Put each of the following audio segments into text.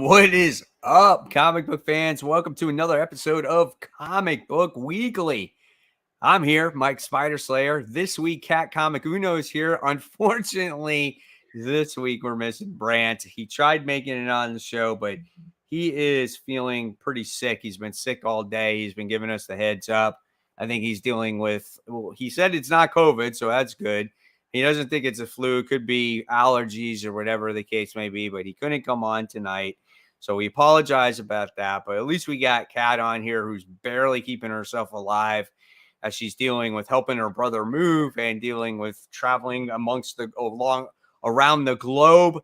What is up, comic book fans? Welcome to another episode of Comic Book Weekly. I'm here, Mike Spider Slayer. This week, Cat Comic Uno is here. Unfortunately, this week we're missing Brant. He tried making it on the show, but he is feeling pretty sick. He's been sick all day. He's been giving us the heads up. I think he's dealing with, he said it's not COVID, so that's good. He doesn't think it's a flu. It could be allergies or whatever the case may be, but he couldn't come on tonight. So we apologize about that. But at least we got Kat on here who's barely keeping herself alive as she's dealing with helping her brother move and dealing with traveling amongst around the globe.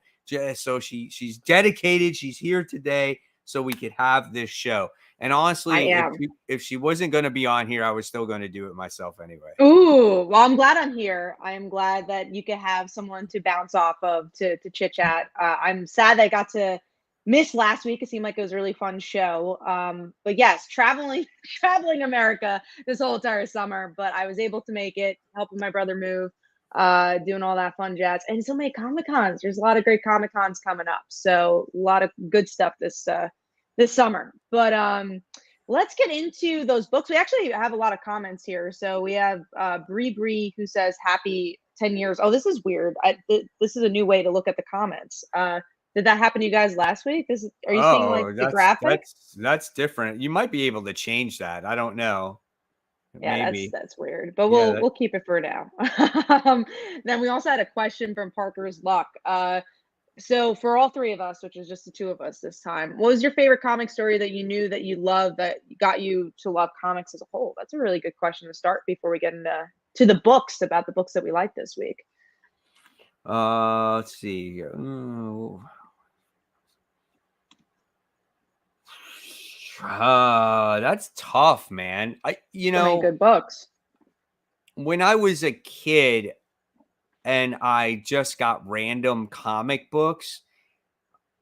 So she's dedicated. She's here today so we could have this show. And honestly, if she wasn't going to be on here, I was still going to do it myself anyway. Ooh, well, I'm glad I'm here. I am glad that you could have someone to bounce off of to chit chat. I'm sad that I got to miss last week. It seemed like it was a really fun show. But yes, traveling America this whole entire summer. But I was able to make it, helping my brother move, doing all that fun jazz, and so many Comic-Cons. There's a lot of great Comic-Cons coming up, so a lot of good stuff this summer. But let's get into those books. We actually have a lot of comments here. So we have Bree who says happy 10 years. Oh, this is weird. This is a new way to look at the comments. Did that happen to you guys last week? Are you seeing like the graphic? That's different. You might be able to change that. I don't know. Yeah, maybe. that's weird, but we'll keep it for now. Then we also had a question from Parker's Luck. So for all three of us, which is just the two of us this time, what was your favorite comic story that you knew that you loved that got you to love comics as a whole? That's a really good question to start before we get into the books, about the books that we like this week. Let's see. Ooh. That's tough, man. Good books. When I was a kid and I just got random comic books,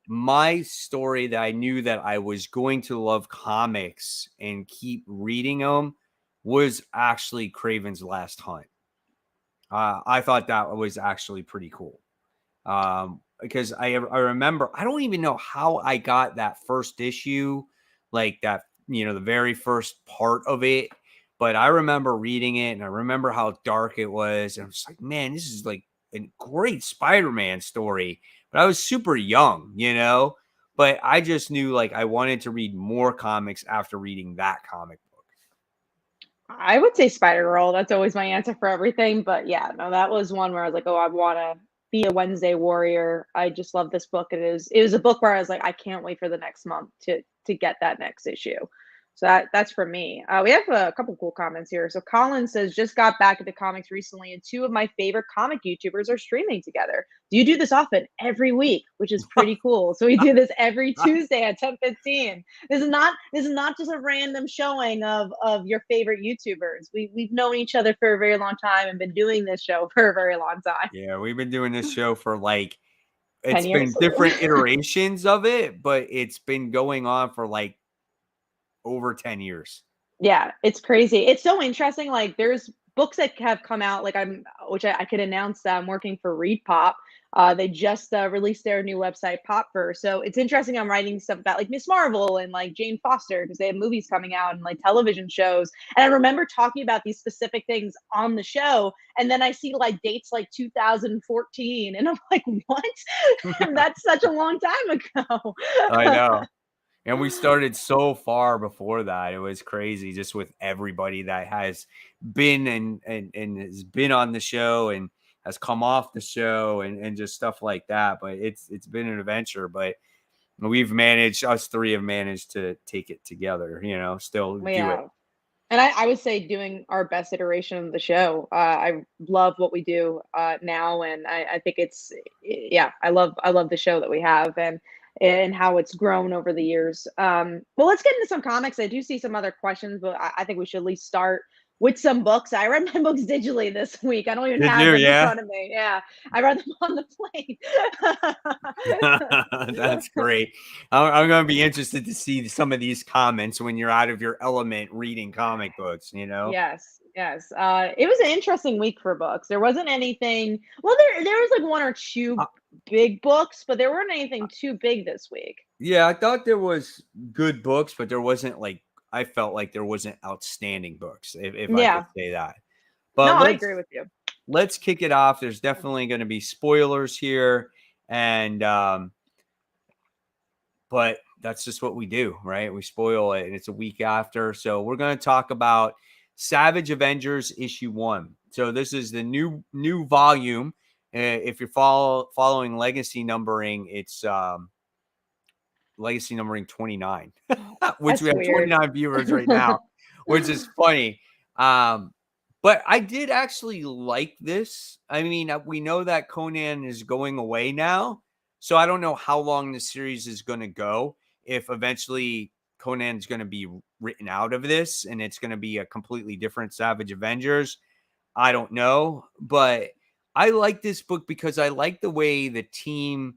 my story that I knew that I was going to love comics and keep reading them was actually Kraven's Last Hunt. I thought that was actually pretty cool. Because I remember, I don't even know how I got that first issue, like that, the very first part of it. But I remember reading it and I remember how dark it was. And I was like, man, this is like a great SpiderMan story. But I was super young, but I just knew like I wanted to read more comics after reading that comic book. I would say Spider-Girl. That's always my answer for everything. But yeah, no, that was one where I was like, oh, I want to be a Wednesday warrior. I just love this book. It was a book where I was like, I can't wait for the next month to get that next issue. So that's for me. We have a couple cool comments here. So Colin says, just got back into comics recently, and two of my favorite comic YouTubers are streaming together. Do you do this often? Every week, which is pretty cool. So we do this every Tuesday at 10:15. This is not just a random showing of your favorite YouTubers. We've known each other for a very long time and been doing this show for a very long time. Yeah, we've been doing this show for like, it's been different iterations of it, but it's been going on for like over 10 years. Yeah, it's crazy. It's so interesting. Like there's books that have come out, like which I could announce that I'm working for Read Pop. They just released their new website, Popverse. So it's interesting. I'm writing stuff about like Miss Marvel and like Jane Foster because they have movies coming out and like television shows. And I remember talking about these specific things on the show. And then I see like dates like 2014. And I'm like, what? That's such a long time ago. I know. And we started so far before that. It was crazy just with everybody that has been and has been on the show and has come off the show and just stuff like that. But it's been an adventure. But us three have managed to take it together, still do it. And I would say doing our best iteration of the show. I love what we do now. And I think I love the show that we have. And how it's grown over the years. Well, let's get into some comics. I do see some other questions, but I think we should at least start with some books. I read my books digitally this week. I don't even have them in front of me. Yeah, I read them on the plane. That's great. I'm going to be interested to see some of these comments when you're out of your element reading comic books, Yes. It was an interesting week for books. There wasn't anything. Well, there was like one or two big books, but there weren't anything too big this week. Yeah, I thought there was good books, but there wasn't like I felt like there wasn't outstanding books, if I could Yeah. say that. No, But I agree with you. let's kick it off. There's definitely going to be spoilers here, and but that's just what we do, right? We spoil it, and it's a week after. So we're going to talk about Savage Avengers issue 1. So this is the new volume. If you're following legacy numbering, it's legacy numbering 29, which we That's have weird. 29 viewers right now, which is funny. But I did actually like this. I mean, we know that Conan is going away now, so I don't know how long the series is going to go. If eventually Conan's going to be written out of this and it's going to be a completely different Savage Avengers, I don't know. But I like this book because I like the way the team.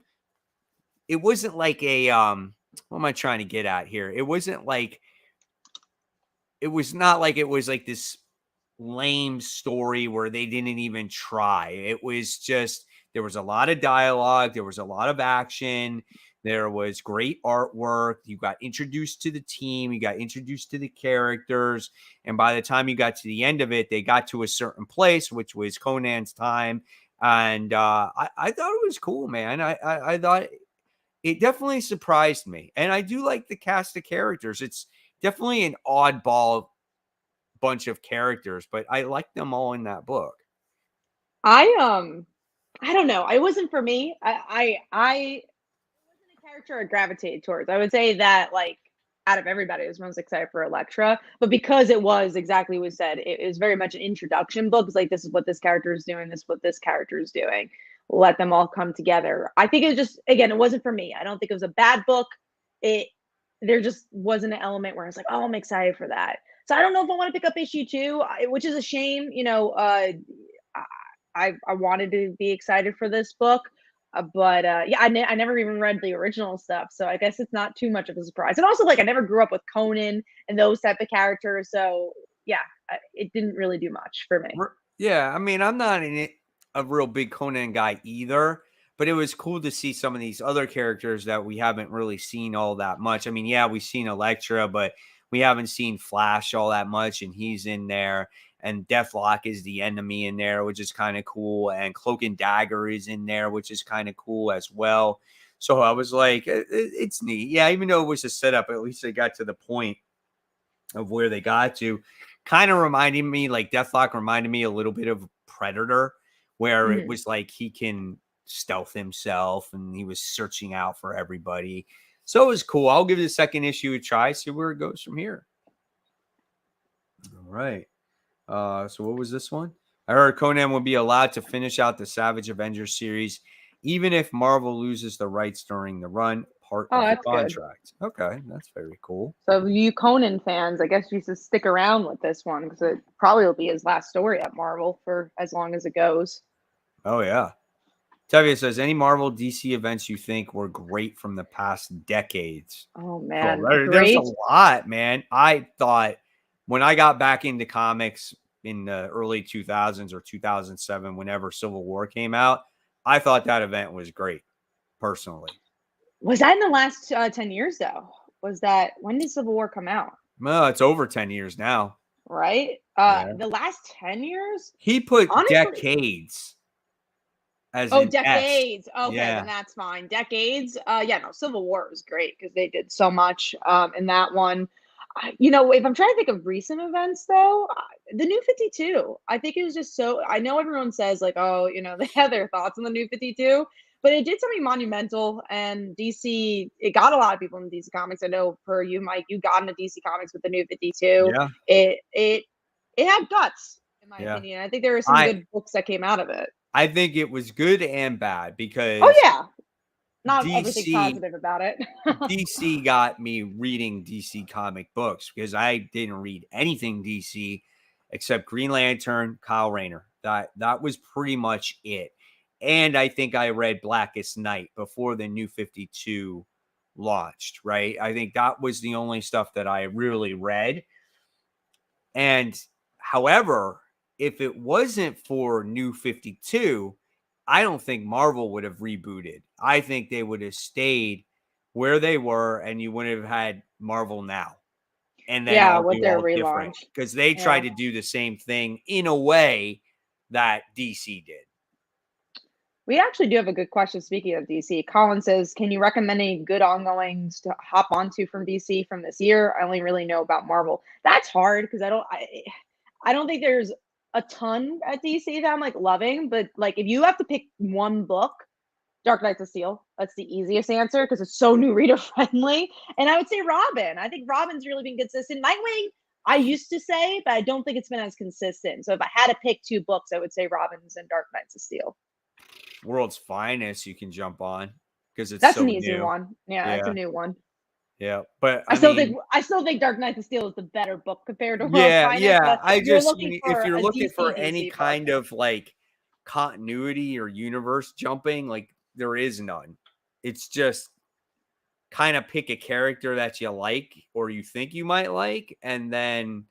It wasn't like a what am I trying to get at here? It wasn't like it was not like it was like this lame story where they didn't even try. It was just there was a lot of dialogue, there was a lot of action, there was great artwork. You got introduced to the team, you got introduced to the characters, and by the time you got to the end of it, they got to a certain place, which was Conan's time. And I thought it was cool, man. I thought it definitely surprised me. And I do like the cast of characters. It's definitely an oddball bunch of characters, but I like them all in that book. I don't know. It wasn't for me. I it wasn't a character I gravitated towards. I would say that like out of everybody, I was most excited for Elektra, but because it was exactly what we said, it is very much an introduction book. It's like this is what this character is doing, this is what this character is doing. Let them all come together. I think it was just again, it wasn't for me. I don't think it was a bad book. It there just wasn't an element where I was like, oh, I'm excited for that. So I don't know if I want to pick up issue 2, which is a shame. I wanted to be excited for this book, but yeah, I never even read the original stuff, so I guess it's not too much of a surprise. And also, like, I never grew up with Conan and those type of characters, so yeah, it didn't really do much for me. Yeah, I mean, I'm not a real big Conan guy either, but it was cool to see some of these other characters that we haven't really seen all that much. I mean, yeah, we've seen Elektra, but we haven't seen Flash all that much, and he's in there. And Deathlock is the enemy in there, which is kind of cool. And Cloak and Dagger is in there, which is kind of cool as well. So I was like, it's neat. Yeah, even though it was a setup, at least they got to the point of where they got to. Kind of reminding me, like Deathlock reminded me a little bit of Predator, where it was like he can stealth himself and he was searching out for everybody. So it was cool. I'll give the second issue a try, see where it goes from here. All right. So what was this one? I heard Conan will be allowed to finish out the Savage Avengers series, even if Marvel loses the rights during the run, part Oh, of the that's good. contract. Okay, that's very cool. So, you Conan fans, I guess you should stick around with this one because it probably will be his last story at Marvel for as long as it goes. Oh yeah. Tevia says, any Marvel DC events you think were great from the past decades? Oh Well, man, there's a great. lot, man. I thought when I got back into comics in the early 2000s or 2007, whenever Civil War came out, I thought that event was great, personally. Was that in the last 10 years though? Was that when did Civil War come out? Well, it's over 10 years now. Right? Yeah. The last 10 years? He put Honestly, decades as oh, an S. decades. Okay, then Yeah. that's fine. Decades. Yeah, no, Civil War was great because they did so much in that one. If I'm trying to think of recent events though, the New 52, I think it was just so. I know everyone says like, oh, they have their thoughts on the New 52, but it did something monumental. And DC, it got a lot of people in DC Comics. I know for you, Mike, you got into DC Comics with the New 52. Yeah. It had guts, in my Yeah. opinion. I think there were some I good books that came out of it. I think it was good and bad Oh because yeah, not everything DC positive about it. DC got me reading DC comic books because I didn't read anything DC except Green Lantern, Kyle Rayner. That was pretty much it. And I think I read Blackest Night before the New 52 launched, right? I think that was the only stuff that I really read. And however, if it wasn't for New 52, I don't think Marvel would have rebooted. I think they would have stayed where they were, and you wouldn't have had Marvel now. And then Yeah, all with be their all different relaunch. because they tried to do the same thing in a way that DC did. We actually do have a good question. Speaking of DC, Colin says, "Can you recommend any good ongoings to hop onto from DC from this year? I only really know about Marvel." That's hard because I don't think there's a ton at DC that I'm like loving. But like, if you have to pick one book, Dark Knights of Steel. That's the easiest answer because it's so new reader friendly. And I would say Robin. I think Robin's really been consistent. Nightwing, I used to say, but I don't think it's been as consistent. So if I had to pick two books, I would say Robin's and Dark Knights of Steel. World's Finest you can jump on because it's That's so an easy new. one. Yeah, that's a new one. Yeah, but I still think Dark Knights of Steel is the better book compared to World's Finest. yeah. But I you're just looking if for you're a looking for DC any book. kind of like continuity or universe jumping, like there is none. It's just kind of pick a character that you like or you think you might like, and then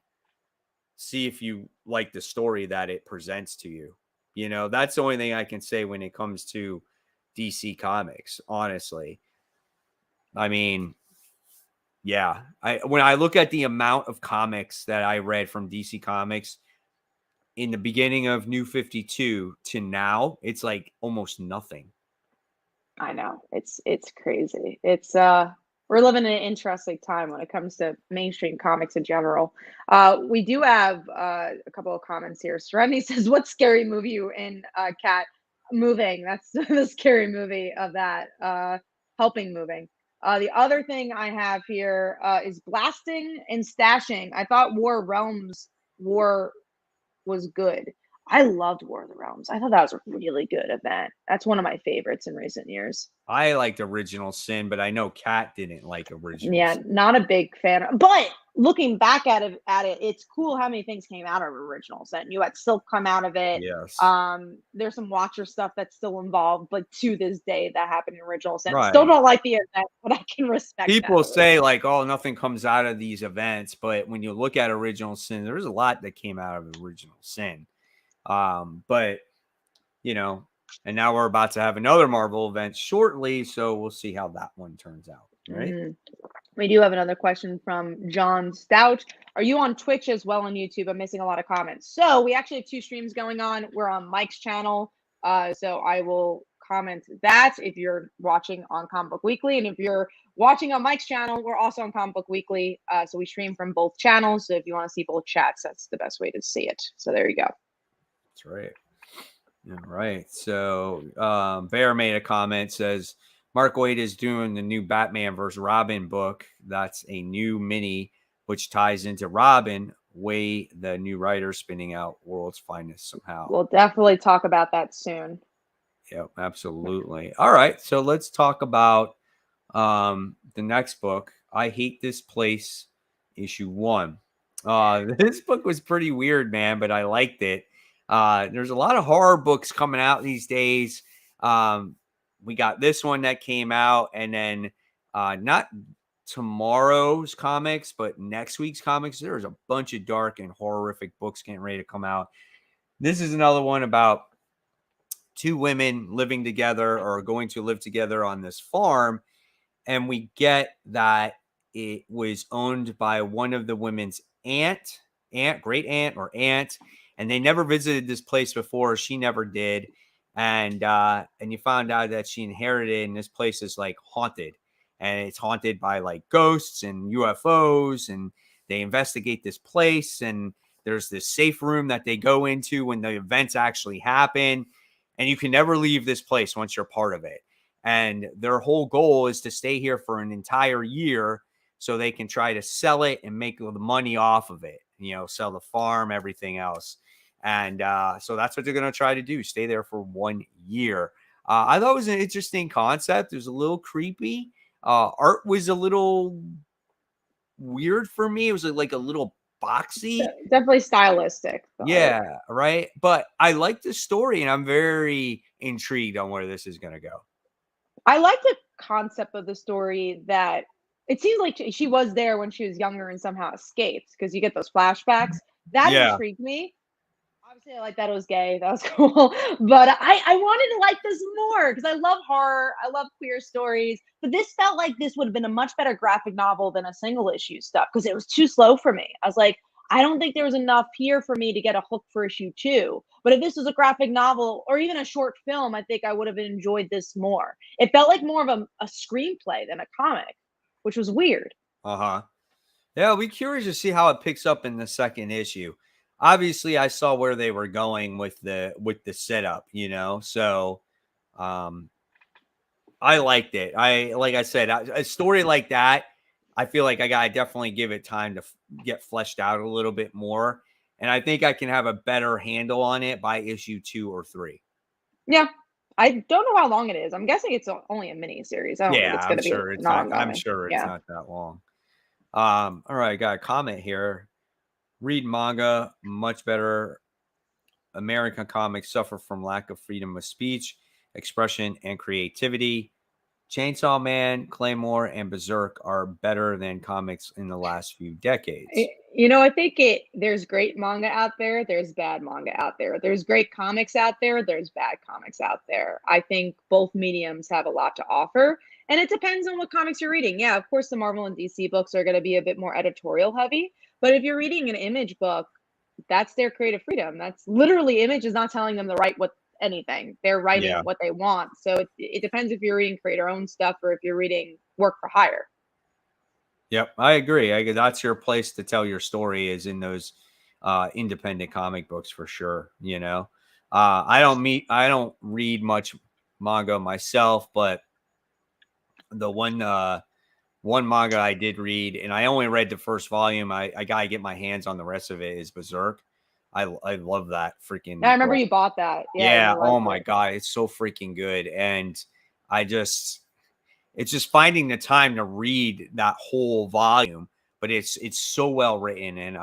see if you like the story that it presents to you. You know, that's the only thing I can say when it comes to DC Comics, honestly. I mean, yeah, when I look at the amount of comics that I read from DC Comics in the beginning of New 52 to now, it's like almost nothing. I know. It's crazy. It's we're living in an interesting time when it comes to mainstream comics in general. We do have a couple of comments here. Serenity says, "What scary movie you in, Cat?" Moving. That's the scary movie of that. Helping Moving. The other thing I have here is blasting and stashing. I thought War was good. I loved War of the Realms. I thought that was a really good event. That's one of my favorites in recent years. I liked Original Sin, but I know Kat didn't like Original Yeah, Sin. not a big fan. But looking back at it, it's cool how many things came out of Original Sin. You had Silk come out of it. Yes. There's some Watcher stuff that's still involved, but to this day that happened in Original Sin. Right. Still don't like the event, but I can respect People that. say like, oh, nothing comes out of these events, but when you look at Original Sin, there's a lot that came out of Original Sin. But you know, and now we're about to have another Marvel event shortly, so we'll see how that one turns out. Right. We do have another question from John Stout. Are you on Twitch as well on YouTube? I'm missing a lot of comments. So we actually have two streams going on. We're on Mike's channel. So I will comment that if you're watching on Comic Book Weekly. And if you're watching on Mike's channel, we're also on Comic Book Weekly. So we stream from both channels. So if you want to see both chats, that's the best way to see it. So there you go. That's right. All right. So Bear made a comment, says Mark Waid is doing the new Batman vs. Robin book. That's a new mini, which ties into Robin. Way the new writer spinning out World's Finest somehow. We'll definitely talk about that soon. Yep, absolutely. All right. So let's talk about the next book. I Hate This Place, issue 1. This book was pretty weird, man, but I liked it. There's a lot of horror books coming out these days. We got this one that came out, and then not tomorrow's comics, but next week's comics. There's a bunch of dark and horrific books getting ready to come out. This is another one about two women living together or going to live together on this farm. And we get that it was owned by one of the women's great aunt or aunt. And they never visited this place before. She never did. And you found out that she inherited, and this place is like haunted. And it's haunted by like ghosts and UFOs. And they investigate this place. And there's this safe room that they go into when the events actually happen. And you can never leave this place once you're part of it. And their whole goal is to stay here for an entire year so they can try to sell it and make the money off of it, you know, sell the farm, everything else. And so that's what they're going to try to do, stay there for 1 year. I thought it was an interesting concept. It was a little creepy. Art was a little weird for me. It was like a little boxy. Definitely stylistic. Yeah, right. But I like the story, and I'm very intrigued on where this is going to go. I like the concept of the story that it seems like she was there when she was younger and somehow escaped because you get those flashbacks. That intrigued me. Obviously, say I thought it was gay. That was cool. But I wanted to like this more because I love horror. I love queer stories. But this felt like this would have been a much better graphic novel than a single issue stuff because it was too slow for me. I was like, I don't think there was enough here for me to get a hook for issue 2. But if this was a graphic novel or even a short film, I think I would have enjoyed this more. It felt like more of a screenplay than a comic, which was weird. Uh-huh. Yeah, I'll be curious to see how it picks up in the second issue. Obviously, I saw where they were going with the setup, So, I liked it. Like I said, a story like that, I feel like I gotta definitely give it time to get fleshed out a little bit more, and I think I can have a better handle on it by issue 2 or 3. Yeah. I don't know how long it is. I'm guessing it's only a mini series. I don't think Yeah, it's going to be an I'm ongoing. sure it's Yeah. not that long. All right, I got a comment here. Read manga, much better. American comics suffer from lack of freedom of speech, expression, and creativity. Chainsaw Man, Claymore, and Berserk are better than comics in the last few decades. I think there's great manga out there. There's bad manga out there. There's great comics out there. There's bad comics out there. I think both mediums have a lot to offer. And it depends on what comics you're reading. Yeah, of course, the Marvel and DC books are going to be a bit more editorial heavy. But if you're reading an Image book, that's their creative freedom. That's literally Image is not telling them to write what anything. They're writing Yeah. what they want. So it depends if you're reading creator own stuff or if you're reading work for hire. Yep, I agree. That's your place to tell your story is in those independent comic books for sure. I don't read much manga myself, but the one manga I did read, and I only read the first volume. I gotta get my hands on the rest of it. Is Berserk. I love that freaking. I remember book. you bought that. Yeah. You Oh liked my it. god, it's so freaking good, and it's just finding the time to read that whole volume. But it's so well written, and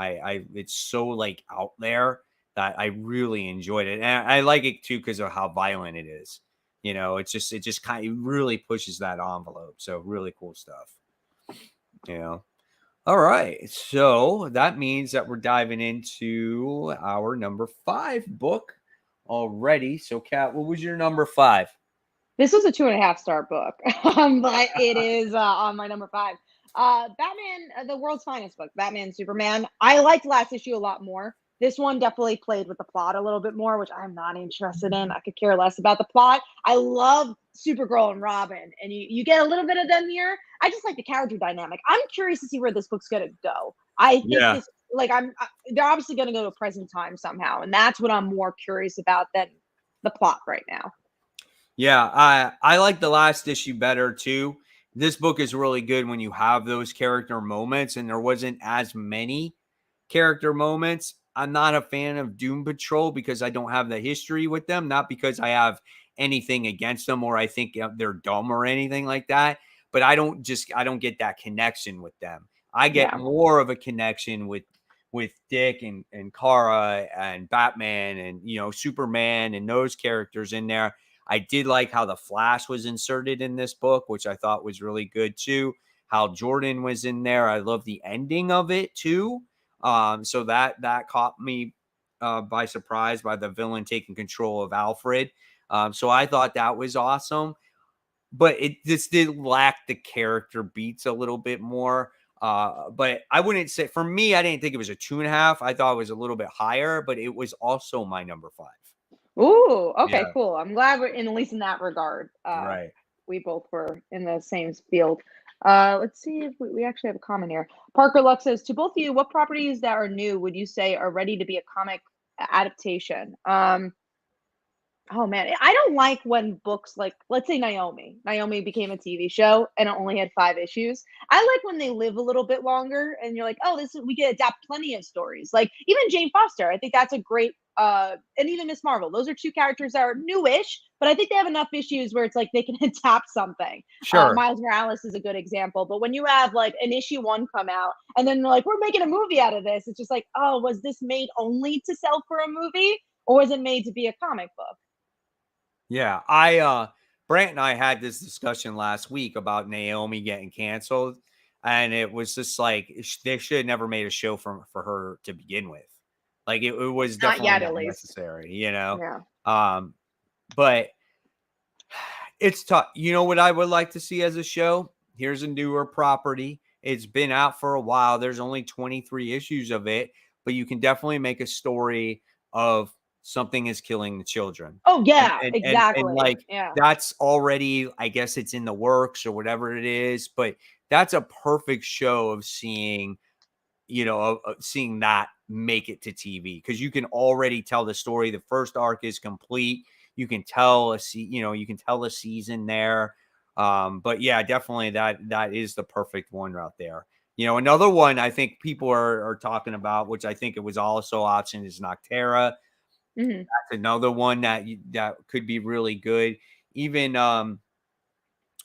it's so like out there that I really enjoyed it, and I like it too because of how violent it is. It just kind of really pushes that envelope. So really cool stuff. All right. So that means that we're diving into our number 5 book already. So, Kat, what was your number 5? This was a 2.5-star book, but it is on my number 5. Batman, the world's finest book, Batman Superman. I liked last issue a lot more. This one definitely played with the plot a little bit more, which I'm not interested in. I could care less about the plot. I love Supergirl and Robin, and you get a little bit of them here. I just like the character dynamic. I'm curious to see where this book's gonna go. I think this, like, they're obviously gonna go to present time somehow, and that's what I'm more curious about than the plot right now. Yeah, I like the last issue better too. This book is really good when you have those character moments, and there wasn't as many character moments. I'm not a fan of Doom Patrol because I don't have the history with them, not because I have anything against them or I think they're dumb or anything like that. But I don't get that connection with them. I get more of a connection with Dick and Kara and Batman and Superman and those characters in there. I did like how the Flash was inserted in this book, which I thought was really good too. How Jordan was in there. I love the ending of it too. So that caught me by surprise by the villain taking control of Alfred. So I thought that was awesome, but it just did lack the character beats a little bit more. But I wouldn't say, for me, I didn't think it was a 2.5. I thought it was a little bit higher, but it was also my number 5. Ooh, okay, Yeah. cool. I'm glad we're at least in that regard. Right. We both were in the same field. Let's see if we actually have a comment here. Parker Luck says, to both of you, what properties that are new would you say are ready to be a comic adaptation? Oh man, I don't like when books like, let's say Naomi became a TV show and it only had 5 issues. I like when they live a little bit longer and you're like, oh, we can adapt plenty of stories. Like even Jane Foster, I think that's a great and even Miss Marvel. Those are 2 characters that are newish, but I think they have enough issues where it's like they can adapt something. Sure. Miles Morales is a good example, but when you have like an issue 1 come out and then like we're making a movie out of this, it's just like, oh, was this made only to sell for a movie or was it made to be a comic book? Yeah, Brant and I had this discussion last week about Naomi getting canceled, and it was just like they should have never made a show for her to begin with. Like it was Not definitely yet, not at least. necessary, you know. Yeah. But it's tough. You know what I would like to see as a show? Here's a newer property. It's been out for a while. There's only 23 issues of it, but you can definitely make a story of something is killing the children. Oh yeah, And exactly. like Yeah. that's already, I guess it's in the works or whatever it is, but that's a perfect show of seeing, seeing that make it to TV, because you can already tell the story. The first arc is complete. You can tell you can tell a season there. But yeah, definitely that is the perfect one out there. Another one I think people are talking about, which I think it was also option, is Noctera. Mm-hmm. That's another one that could be really good. Even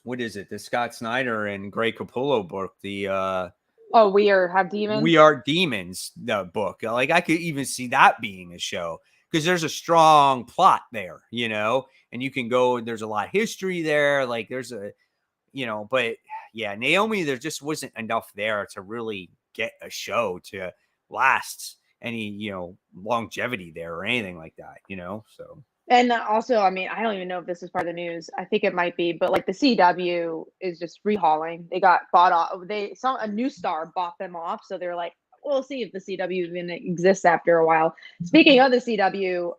what is it? The Scott Snyder and Greg Capullo book, the Oh, we have demons. We Are Demons, the book. Like I could even see that being a show, because there's a strong plot there, and you can go, there's a lot of history there. Like there's but yeah, Naomi, there just wasn't enough there to really get a show to last any, longevity there or anything like that, so. And also, I mean, I don't even know if this is part of the news. I think it might be, but like the CW is just rehauling. They got bought off. A new star bought them off, so they're like, we'll see if the CW even exists after a while. Speaking of the CW,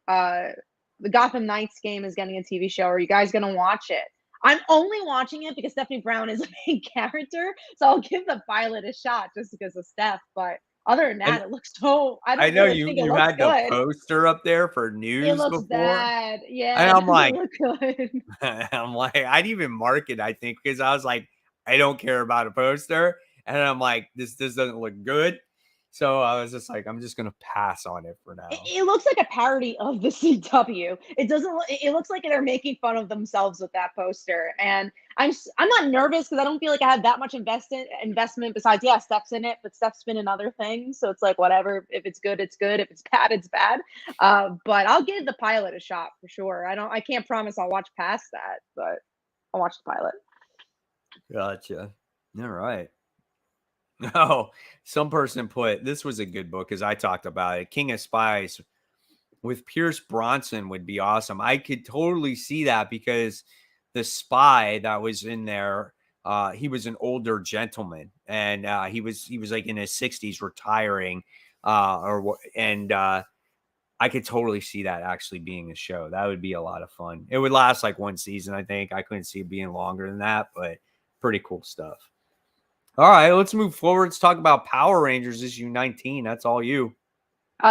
the Gotham Knights game is getting a TV show. Are you guys gonna watch it? I'm only watching it because Stephanie Brown is a main character, so I'll give the pilot a shot just because of Steph. But other than that, it looks so. I I don't know really think it you looks had the good. poster up there for It news looks before. bad. Yeah, And it I'm doesn't like, look good. I'm like, I'd even mark it, I think, because I was like, I don't care about a poster. And I'm like, this doesn't look good. So I was just like, I'm just gonna pass on it for now. It looks like a parody of the CW. It doesn't. It looks like they're making fun of themselves with that poster. And I'm not nervous because I don't feel like I have that much investment. Besides, yeah, Steph's in it, but Steph's been in other things, so it's like whatever. If it's good, it's good. If it's bad, it's bad. But I'll give the pilot a shot for sure. I can't promise I'll watch past that, but I'll watch the pilot. Gotcha. All right. Oh, some person put, this was a good book because I talked about it. King of Spies with Pierce Bronson would be awesome. I could totally see that because the spy that was in there, he was an older gentleman, and he was like in his 60s, retiring, and I could totally see that actually being a show. That would be a lot of fun. It would last like one season, I think. I couldn't see it being longer than that, but pretty cool stuff. All right, let's move forward. Let's talk about Power Rangers issue 19. That's all you.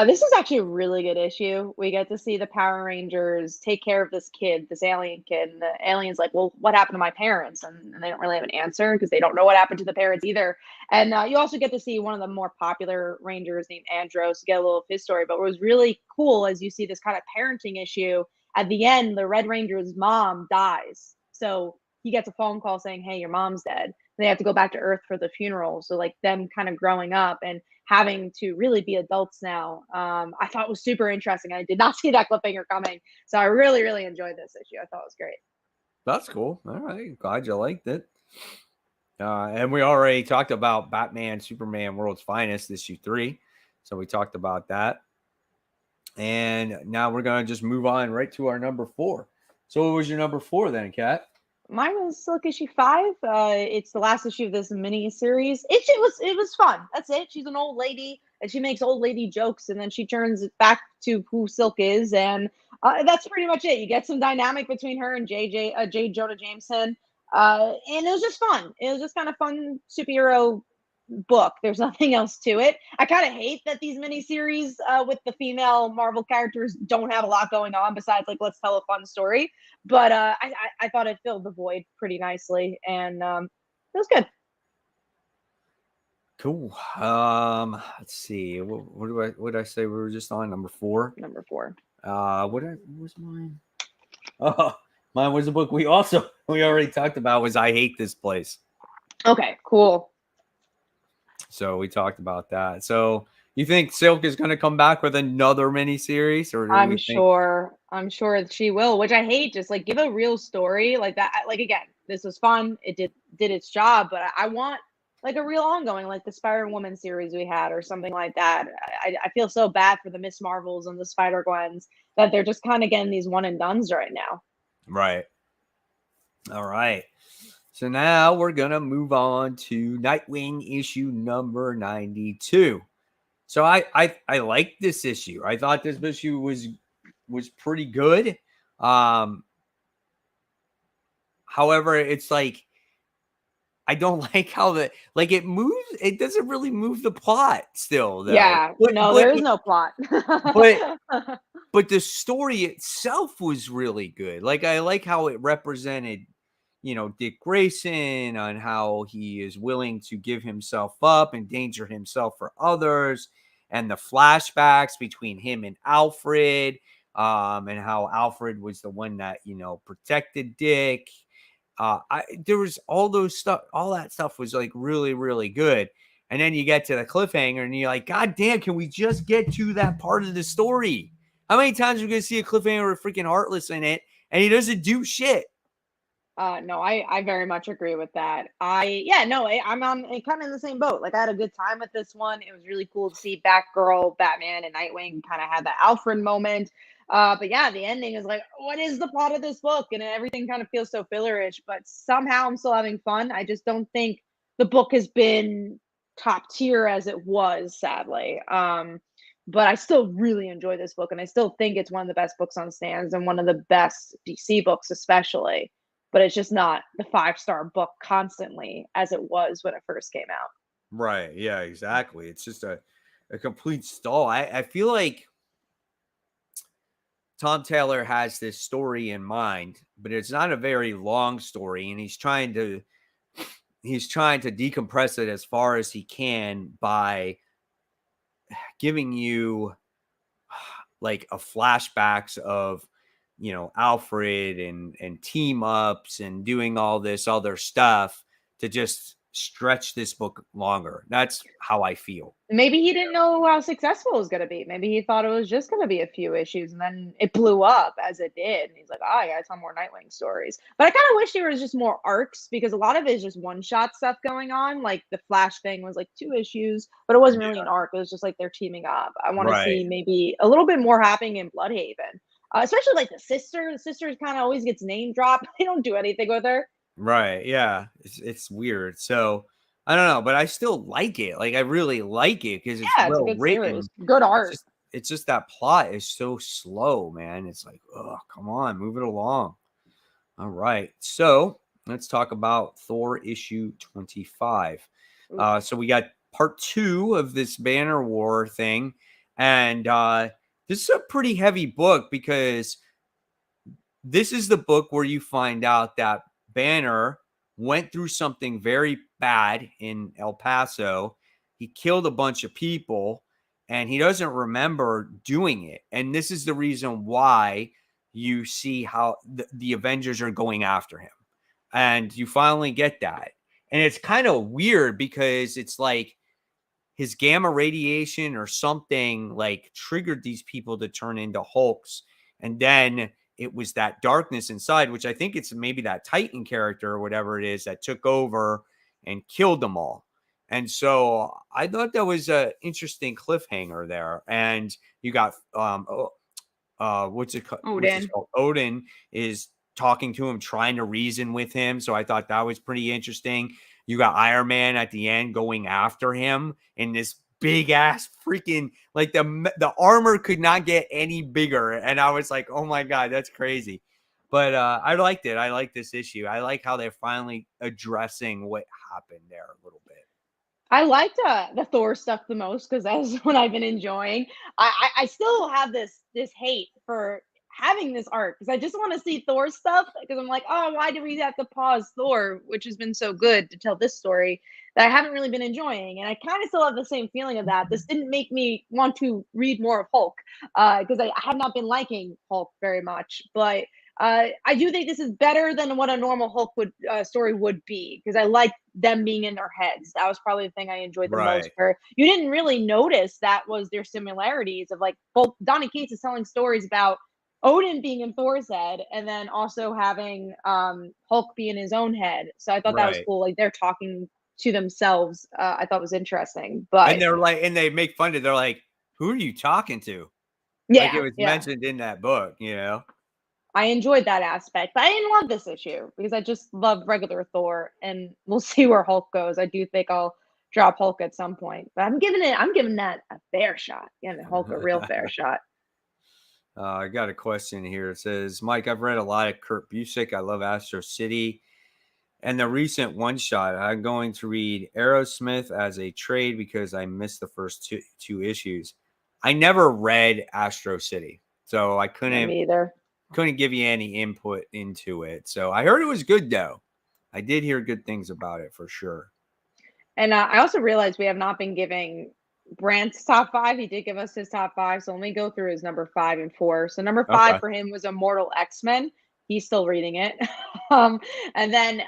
This is actually a really good issue. We get to see the Power Rangers take care of this kid, this alien kid, and the alien's like, well, what happened to my parents? And they don't really have an answer because they don't know what happened to the parents either. And you also get to see one of the more popular Rangers named Andros get a little of his story. But what was really cool as you see this kind of parenting issue, at the end, the Red Ranger's mom dies. So he gets a phone call saying, hey, your mom's dead. They have to go back to Earth for the funeral. So like them kind of growing up and having to really be adults now, I thought was super interesting. I did not see that cliffhanger coming. So I really, really enjoyed this issue. I thought it was great. That's cool. All right. Glad you liked it. And we already talked about Batman, Superman, World's Finest, issue 3. So we talked about that. And now we're going to just move on right to our number 4. So what was your number 4 then, Kat? Mine was Silk issue 5. It's the last issue of this mini series. It was fun. That's it. She's an old lady and she makes old lady jokes, and then she turns it back to who Silk is, and that's pretty much it. You get some dynamic between her and J. Jonah Jameson, and it was just fun. It was just kind of fun superhero book. There's nothing else to it. I kind of hate that these miniseries with the female Marvel characters don't have a lot going on besides like let's tell a fun story. But I thought it filled the void pretty nicely, and it was good. Cool. Let's see. What did I say? We were just on number 4. Number 4. What was mine? Oh, mine was a book we already talked about. Was I Hate This Place. Okay, cool. So we talked about that. So you think Silk is going to come back with another miniseries, or I'm sure she will, which I hate. Just like give a real story like that. Like again, this was fun. It did its job, but I want like a real ongoing, like the Spider-Woman series we had or something like that. I feel so bad for the Miss Marvels and the Spider-Gwens that they're just kind of getting these one and dones right now. Right. All right. So now we're going to move on to Nightwing issue number 92. So I like this issue. I thought this issue was pretty good. However, it's like I don't like how it moves. It doesn't really move the plot still, though. Yeah, no, there is no plot. but but the story itself was really good. Like I like how it represented, Dick Grayson, on how he is willing to give himself up, endanger himself for others, and the flashbacks between him and Alfred, and how Alfred was the one that protected Dick. There was all that stuff was like really, really good. And then you get to the cliffhanger and you're like, God damn, can we just get to that part of the story? How many times are we going to see a cliffhanger with freaking Heartless in it and he doesn't do shit? No, I very much agree with that. I'm on kind of in the same boat. Like I had a good time with this one. It was really cool to see Batgirl, Batman, and Nightwing kind of had that Alfred moment. But yeah, the ending is like, what is the plot of this book? And everything kind of feels so fillerish, but somehow I'm still having fun. I just don't think the book has been top tier as it was, sadly. But I still really enjoy this book, and I still think it's one of the best books on stands and one of the best DC books, especially. But it's just not the 5-star book constantly as it was when it first came out. Right. Yeah, exactly. It's just a complete stall. I feel like Tom Taylor has this story in mind, but it's not a very long story, and he's trying to decompress it as far as he can by giving you like a flashbacks of Alfred and team ups and doing all this other stuff to just stretch this book longer. That's how I feel. Maybe he didn't know how successful it was going to be. Maybe he thought it was just going to be a few issues, and then it blew up as it did. And he's like, "Oh, I got to tell more Nightwing stories." But I kind of wish there was just more arcs, because a lot of it is just one-shot stuff going on. Like the Flash thing was like 2 issues, but it wasn't really an arc. It was just like they're teaming up. I want to Right. see maybe a little bit more happening in Bloodhaven, especially like the sister. The sister kind of always gets name dropped. They don't do anything with her. Right. Yeah. It's weird. So I don't know, but I still like it. Like I really like it because it's It's a well good written. series, good art. It's just that plot is so slow, man. It's like, oh, come on, move it along. All right. So let's talk about Thor issue 25. So we got part 2 of this Banner War thing. And this is a pretty heavy book because this is the book where you find out that Banner went through something very bad in El Paso. He killed a bunch of people and he doesn't remember doing it. And this is the reason why you see how the Avengers are going after him. And you finally get that. And it's kind of weird because it's like his gamma radiation or something like triggered these people to turn into Hulks. And then it was that darkness inside, which I think it's maybe that Titan character or whatever it is that took over and killed them all. And so I thought that was an interesting cliffhanger there. And you got what's it called? Odin is talking to him, trying to reason with him. So I thought that was pretty interesting. You got Iron Man at the end going after him in this big ass freaking, like the armor could not get any bigger. And I was like, oh my God, that's crazy. But I liked it. I like this issue. I like how they're finally addressing what happened there a little bit. I liked the Thor stuff the most because that's what I've been enjoying. I still have this hate for having this art because I just want to see Thor stuff, because I'm like, oh, why do we have to pause Thor, which has been so good to tell this story, that I haven't really been enjoying. And I kind of still have the same feeling of that. This didn't make me want to read more of Hulk because I have not been liking Hulk very much. But I do think this is better than what a normal Hulk story would be, because I like them being in their heads. That was probably the thing I enjoyed the most. Where you didn't really notice that was their similarities of, like, both Donny Cates is telling stories about Odin being in Thor's head and then also having Hulk be in his own head. So I thought that was cool. Like, they're talking to themselves, I thought was interesting. And But they're like, and they make fun of. They're like, "Who are you talking to?" Like it yeah, was yeah. mentioned in that book, you know. I enjoyed that aspect, but I didn't love this issue because I just love regular Thor, and we'll see where Hulk goes. I do think I'll drop Hulk at some point, but I'm giving that a fair shot. Giving Hulk a real fair shot. I got a question here. It says, Mike, I've read a lot of Kurt Busiek. I love Astro City. And the recent one shot, I'm going to read Aerosmith as a trade because I missed the first two issues. I never read Astro City, so I Yeah, me either. couldn't give you any input into it. So I heard it was good though. I did hear good things about it for sure. And I also realized we have not been giving Brant's top five. He did give us his top five, so let me go through his number 5 and 4. So number 5 Okay. for him was Immortal XMen. He's still reading it. And then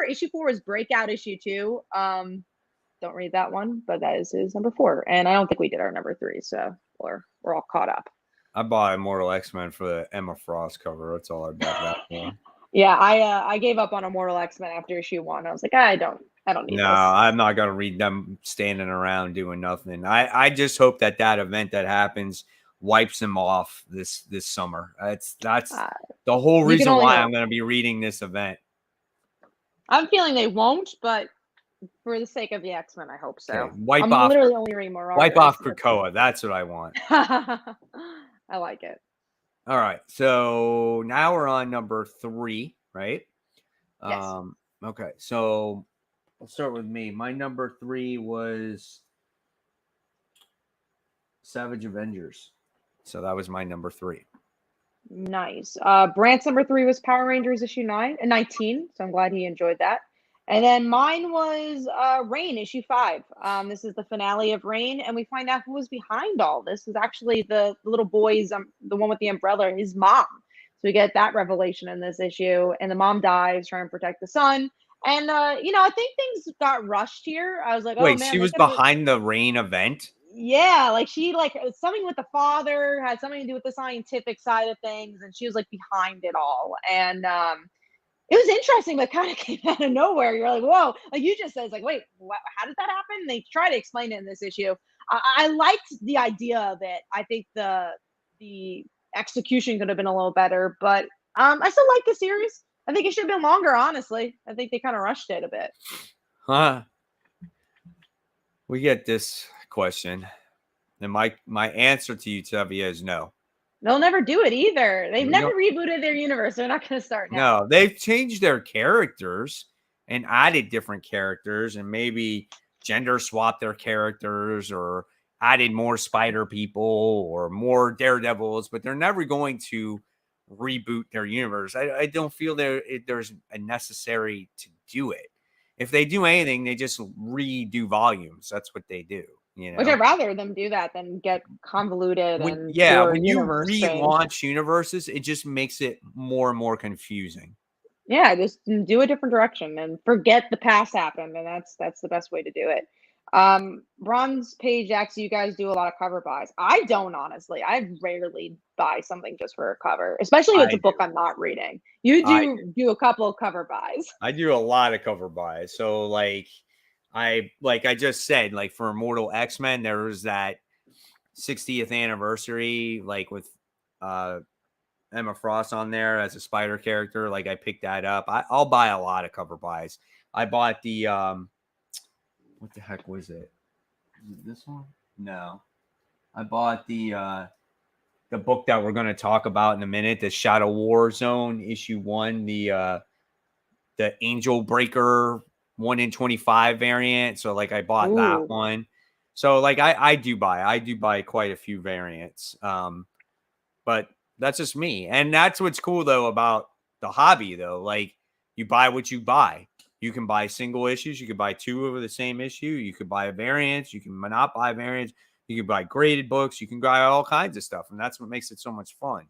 issue 4 was Breakout issue 2. Don't read that one, but that is his number 4. And I don't think we did our number 3, so we're all caught up. I bought Immortal X-Men for the Emma Frost cover. That's all I bought that for. Yeah, I gave up on Immortal X-Men after issue 1. I was like, I don't need No, this. I'm not gonna read them standing around doing nothing. I just hope that event that happens wipes them off this summer. That's the whole reason why I'm gonna be reading this event. I'm feeling they won't, but for the sake of the X-Men, I hope so. Okay. I'm literally only reading more. Wipe off Krakoa. That's what I want. I like it. All right. So now we're on number 3, right? Yes. Okay. So I'll start with me. My number 3 was Savage Avengers. So that was my number 3. Nice. Brant's number 3 was Power Rangers issue 19. So I'm glad he enjoyed that. And then mine was Reign issue 5. This is the finale of Reign, and we find out who was behind all this. Is actually the little boy's, the one with the umbrella, his mom. So we get that revelation in this issue, and the mom dies trying to protect the son. And I think things got rushed here. I was like, wait, oh man, she was behind the Reign event. Yeah, like she something with the father had something to do with the scientific side of things, and she was like behind it all. And it was interesting, but kind of came out of nowhere. You're like, whoa, like you just said, it's like, wait, how did that happen? They try to explain it in this issue. I liked the idea of it. I think the execution could have been a little better, but I still like the series. I think it should have been longer, honestly. I think they kind of rushed it a bit. Huh. We get this question, and my answer to you, Tevia, is no. They'll never do it either. They've never rebooted their universe. They're not going to start now. No, they've changed their characters and added different characters, and maybe gender swapped their characters or added more spider people or more daredevils, but they're never going to reboot their universe. I don't feel there's a necessary to do it. If they do anything, they just redo volumes. That's what they do. You know? Which I'd rather them do that than get convoluted when and you relaunch universes, it just makes it more and more confusing. Yeah, just do a different direction and forget the past happened, and that's the best way to do it. Bronze Page X, you guys do a lot of cover buys. I don't, honestly. I rarely buy something just for a cover, especially if it's a book I'm not reading. You do a couple of cover buys. I do a lot of cover buys. So like I just said, like for Immortal X-Men, there was that 60th anniversary, like with Emma Frost on there as a spider character. Like I picked that up. I'll buy a lot of cover buys. I bought the what the heck was it? Is it this one? No. I bought the book that we're going to talk about in a minute, the Shadow War Zone issue 1, the Angel Breaker 1 in 25 variant. So like I bought that one. So like I do buy quite a few variants. But that's just me. And that's what's cool though about the hobby though. Like you buy what you buy. You can buy single issues. You can buy 2 of the same issue. You could buy a variant. You can not buy variants. You can buy graded books. You can buy all kinds of stuff. And that's what makes it so much fun.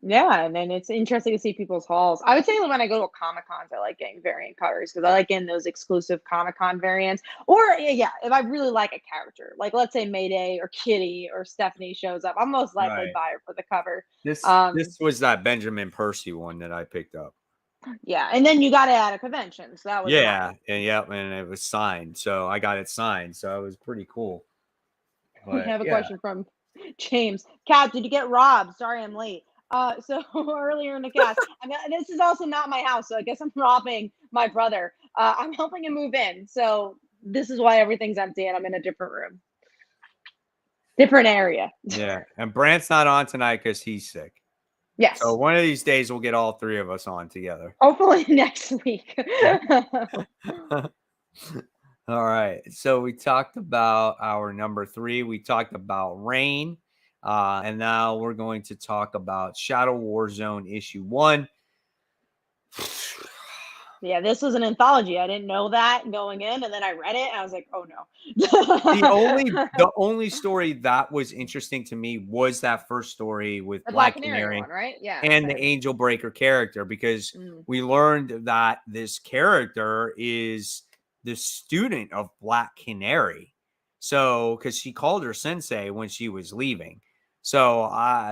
Yeah, and then it's interesting to see people's hauls. I would say when I go to Comic-Cons, I like getting variant covers because I like getting those exclusive Comic-Con variants. Or, yeah, if I really like a character, like let's say Mayday or Kitty or Stephanie shows up, I'm most likely buy her for the cover. This was that Benjamin Percy one that I picked up. Yeah, and then you got it at a convention, so that was Yeah, fun. and it was signed. So I got it signed. So it was pretty cool. We But have a yeah. question from James. Cap, did you get robbed? Sorry, I'm late. So earlier in the cast, this is also not my house, so I guess I'm robbing my brother. I'm helping him move in, so this is why everything's empty, and I'm in a different room, different area. Yeah. And Brant's not on tonight because he's sick. So Yes, one of these days we'll get all three of us on together. hopefully next week. All right. So we talked about our number 3. We talked about Rain. And now we're going to talk about Shadow Warzone issue 1. Yeah, this was an anthology. I didn't know that going in, and then I read it, and I was like, "Oh no!" The only story that was interesting to me was that first story with The Black Black Canary Canary one, right? Yeah. and the Same. Angel Breaker character, because we learned that this character is the student of Black Canary. So, because she called her sensei when she was leaving. So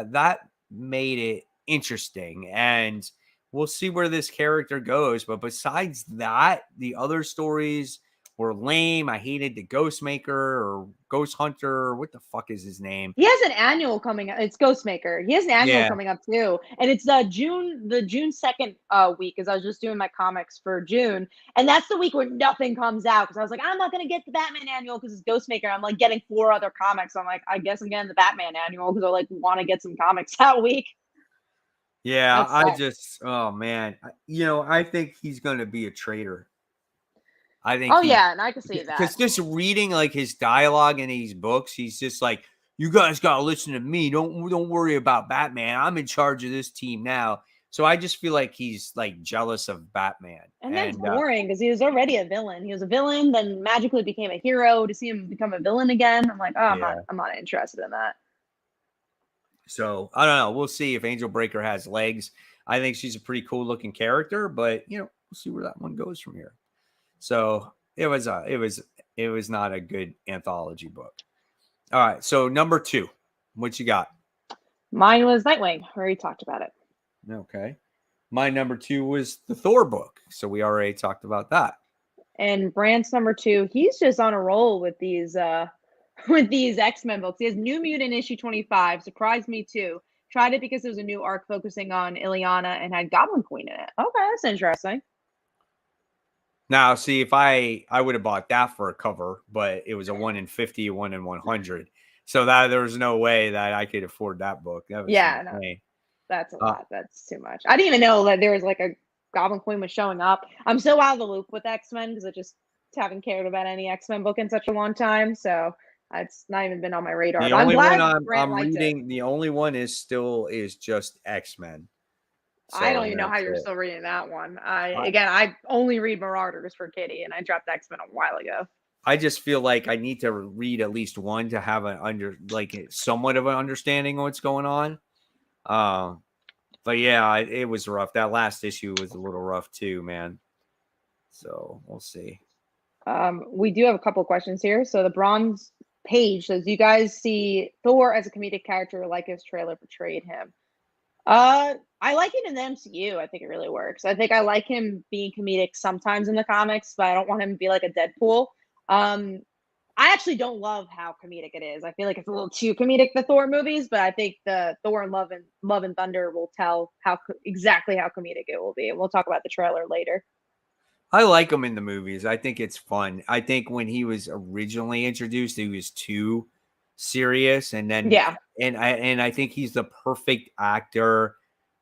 that made it interesting. And we'll see where this character goes. But besides that, the other stories were lame. I hated the Ghostmaker or Ghost Hunter. Or what the fuck is his name? He has an annual coming up. It's Ghostmaker. He has an annual Yeah. coming up too, and it's the June 2nd week. Because I was just doing my comics for June, and that's the week where nothing comes out. Because I was like, I'm not gonna get the Batman annual because it's Ghostmaker. I'm like getting 4 other comics. I'm like, I guess I'm getting the Batman annual because I like want to get some comics that week. Yeah, That's I sad. just, oh man, I think he's going to be a traitor. I think Oh yeah, and I can see that. because just reading like his dialogue in these books, he's just like, you guys got to listen to me. Don't worry about Batman. I'm in charge of this team now. So I just feel like he's like jealous of Batman. And that's And boring because he was already a villain. He was a villain, then magically became a hero. To see him become a villain again, I'm like, oh, yeah. I'm not interested in that. So I don't know. We'll see if Angel Breaker has legs. I think she's a pretty cool looking character, but we'll see where that one goes from here. So it was not a good anthology book. All right. So number 2, what you got? Mine was Nightwing. We already talked about it. Okay. My number 2 was the Thor book. So we already talked about that. And Brand's number 2, he's just on a roll with these with these X-Men books. He has New Mutant issue 25. Surprised me too. Tried it because it was a new arc focusing on Ileana and had Goblin Queen in it. Okay, that's interesting. Now, see, if I would have bought that for a cover, but it was a 1 in 50, a 1 in 100. So that there was no way that I could afford that book. That was No, insane. that's a lot. That's too much. I didn't even know that there was like a Goblin Queen was showing up. I'm so out of the loop with X-Men because I just haven't cared about any X-Men book in such a long time. So it's not even been on my radar. The But I'm only one glad Brand I'm liked it. reading, the only one is just X-Men. I don't So even know how that's you're it. still reading that one. I only read Marauders for Kitty, and I dropped X-Men a while ago. I just feel like I need to read at least one to have somewhat of an understanding of what's going on. But yeah, it was rough. That last issue was a little rough too, man. So we'll see. We do have a couple questions here. So the Bronze Page says, "You guys see Thor as a comedic character, like his trailer portrayed him?" I like it in the MCU. I think it really works. I think I like him being comedic sometimes in the comics, but I don't want him to be like a Deadpool. Um, I actually don't love how comedic it is. I feel like it's a little too comedic, the Thor movies, but I think the Thor and Love and Thunder will tell exactly how comedic it will be. And we'll talk about the trailer later. I like him in the movies. I think it's fun. I think when he was originally introduced, he was too serious, and then Yeah, and I think he's the perfect actor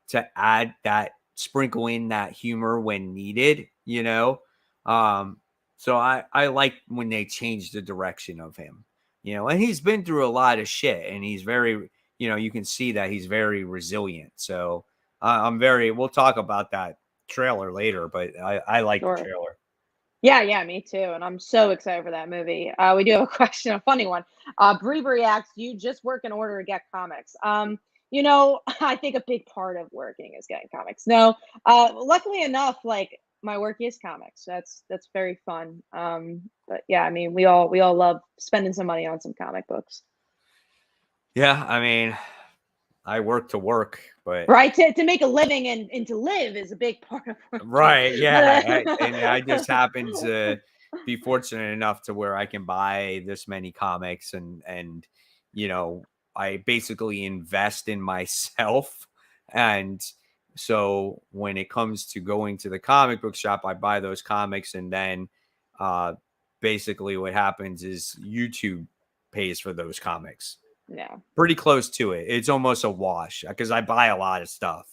to add that sprinkle in that humor when needed. So I like when they change the direction of him. And he's been through a lot of shit, and he's very you can see that he's very resilient. So we'll talk about that trailer later, but I like the sure. trailer. Yeah, me too. And I'm so excited for that movie. We do have a question, a funny one. Bribery Acts, do you just work in order to get comics? I think a big part of working is getting comics. No, luckily enough, like my work is comics. That's very fun. But yeah, I mean, we all love spending some money on some comic books. Yeah, I mean, I work to work, but right, to make a living and to live is a big part of work. right, yeah, and I just happen to be fortunate enough to where I can buy this many comics, and I basically invest in myself, and so when it comes to going to the comic book shop, I buy those comics, and then basically what happens is YouTube pays for those comics. Yeah. Pretty close to it. It's almost a wash because I buy a lot of stuff,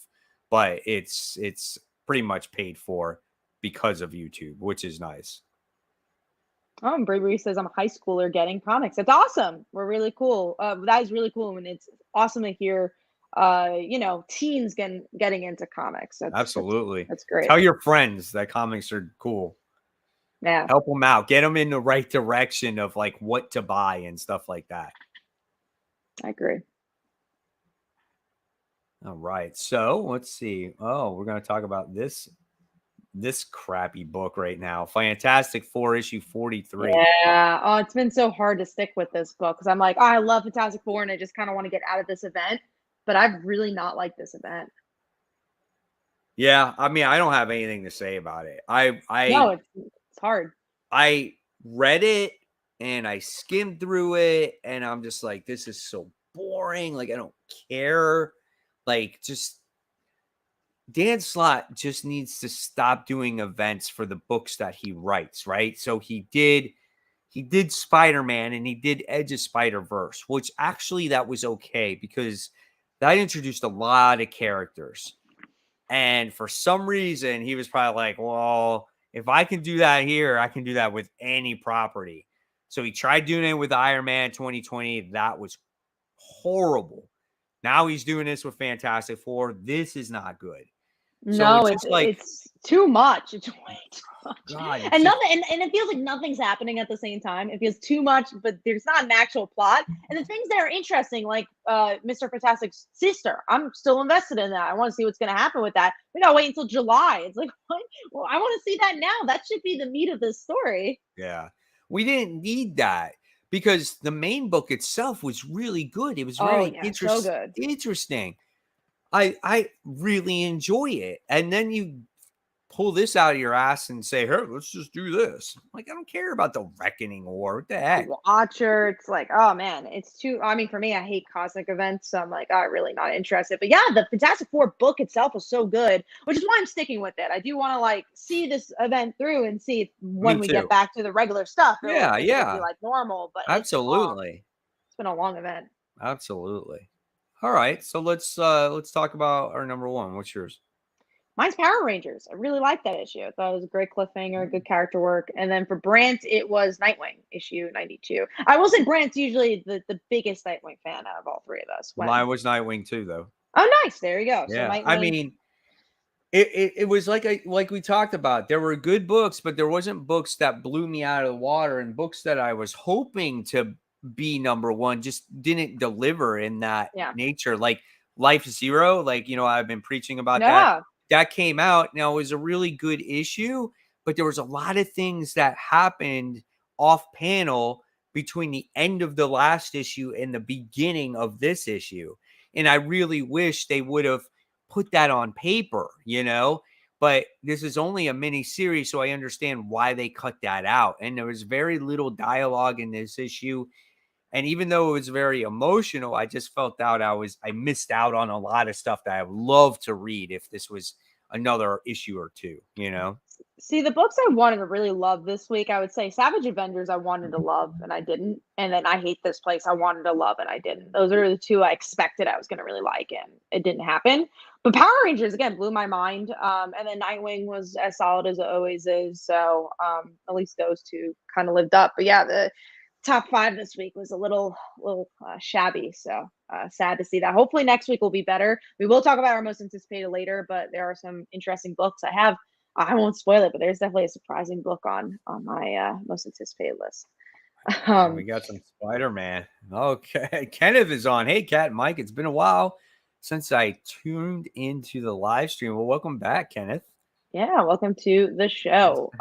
but it's pretty much paid for because of YouTube, which is nice. Oh, and Bribery says I'm a high schooler getting comics. That's awesome. We're really cool. That is really cool, and it's awesome to hear. Teens getting into comics. Absolutely. That's great. Tell your friends that comics are cool. Yeah. Help them out. Get them in the right direction of like what to buy and stuff like that. I agree. All right. So let's see. Oh, we're going to talk about this crappy book right now. Fantastic Four issue 43. Yeah. Oh, it's been so hard to stick with this book because I'm like, oh, I love Fantastic Four and I just kind of want to get out of this event, but I've really not liked this event. Yeah, I mean, I don't have anything to say about it. No, it's hard. I read it and I skimmed through it and I'm just like, this is so boring. Like, I don't care. Like, just Dan Slott just needs to stop doing events for the books that he writes, right? So he did SpiderMan and he did Edge of Spider-Verse, which actually that was okay because that introduced a lot of characters. And for some reason, he was probably like, well, if I can do that here, I can do that with any property. So he tried doing it with Iron Man 2020. That was horrible. Now he's doing this with Fantastic Four. This is not good. No, it's too much. It's way too much. God, and nothing, and it feels like nothing's happening at the same time. It feels too much, but there's not an actual plot. And the things that are interesting, like Mr. Fantastic's sister, I'm still invested in that. I want to see what's going to happen with that. We gotta wait until July. It's like, what? Well, I want to see that now. That should be the meat of this story. Yeah, we didn't need that because the main book itself was really good. It was really interesting. I really enjoy it. And then you pull this out of your ass and say, hey, let's just do this. Like, I don't care about the Reckoning War. What the heck? Watcher, it's like, oh man, it's too, I mean, for me, I hate cosmic events. So I'm like, I'm really not interested. But yeah, the Fantastic Four book itself was so good, which is why I'm sticking with it. I do want to like see this event through and see when we get back to the regular stuff. Yeah. Be like normal, but absolutely. It's been a long event. Absolutely. All right, so let's talk about our number one. What's yours? Mine's Power Rangers. I really liked that issue. I thought it was a great cliffhanger, good character work. And then for Brant, it was Nightwing, issue 92. I will say Brant's usually the biggest Nightwing fan out of all three of us. Mine was Nightwing too, though. Oh, nice. There you go. Yeah. So I mean, it was like we talked about. There were good books, but there wasn't books that blew me out of the water, and books that I was hoping to be number one just didn't deliver in that nature. Like Life Zero, like, I've been preaching about that came out. Now, it was a really good issue, but there was a lot of things that happened off panel between the end of the last issue and the beginning of this issue. And I really wish they would have put that on paper, but this is only a mini series. So I understand why they cut that out. And there was very little dialogue in this issue. And even though it was very emotional, I just felt out I missed out on a lot of stuff that I would love to read if this was another issue or two, See, the books I wanted to really love this week, I would say Savage Avengers I wanted to love and I didn't. And then I Hate This Place I wanted to love and I didn't. Those are the two I expected I was going to really like and it didn't happen. But Power Rangers, again, blew my mind. And then Nightwing was as solid as it always is. So at least those two kind of lived up. But yeah, the top 5 this week was a little shabby, so sad to see that. Hopefully next week will be better. We will talk about our most anticipated later, but there are some interesting books I won't spoil it, but there's definitely a surprising book on my most anticipated list. We got some Spider-Man. Okay, Kenneth is on. Hey, Kat and Mike, it's been a while since I tuned into the live stream. Well, welcome back, Kenneth. Yeah, welcome to the show.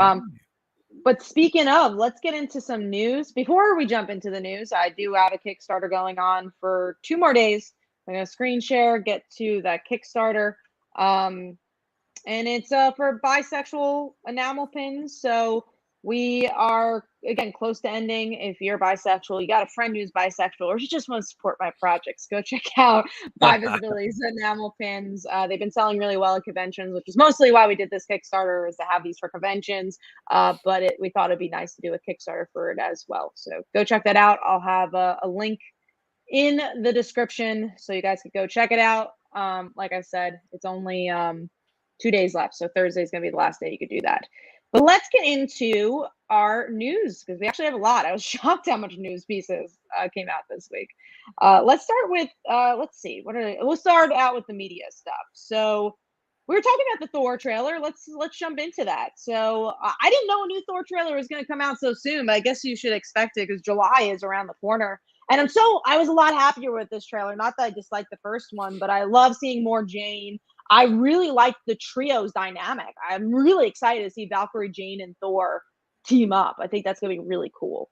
But speaking of, let's get into some news. Before we jump into the news, I do have a Kickstarter going on for 2 more days I'm gonna screen share, get to that Kickstarter. And it's for bisexual enamel pins. So we are, again, close to ending. If you're bisexual, you got a friend who's bisexual, or you just want to support my projects, go check out By Visibility's enamel pins. They've been selling really well at conventions, which is mostly why we did this Kickstarter, is to have these for conventions. But we thought it'd be nice to do a Kickstarter for it as well. So go check that out. I'll have a link in the description so you guys can go check it out. Like I said, it's only 2 days left, so Thursday is going to be the last day you could do that. But let's get into our news, because we actually have a lot. I was shocked how much news pieces came out this week. Let's start with let's see, we'll start out with the media stuff. So we were talking about the Thor trailer. Let's jump into that. So I didn't know a new Thor trailer was going to come out so soon, but I guess you should expect it because July is around the corner. And I was a lot happier with this trailer. Not that I disliked the first one, but I love seeing more Jane. I really like the trio's dynamic. I'm really excited to see Valkyrie, Jane, and Thor team up. I think that's going to be really cool.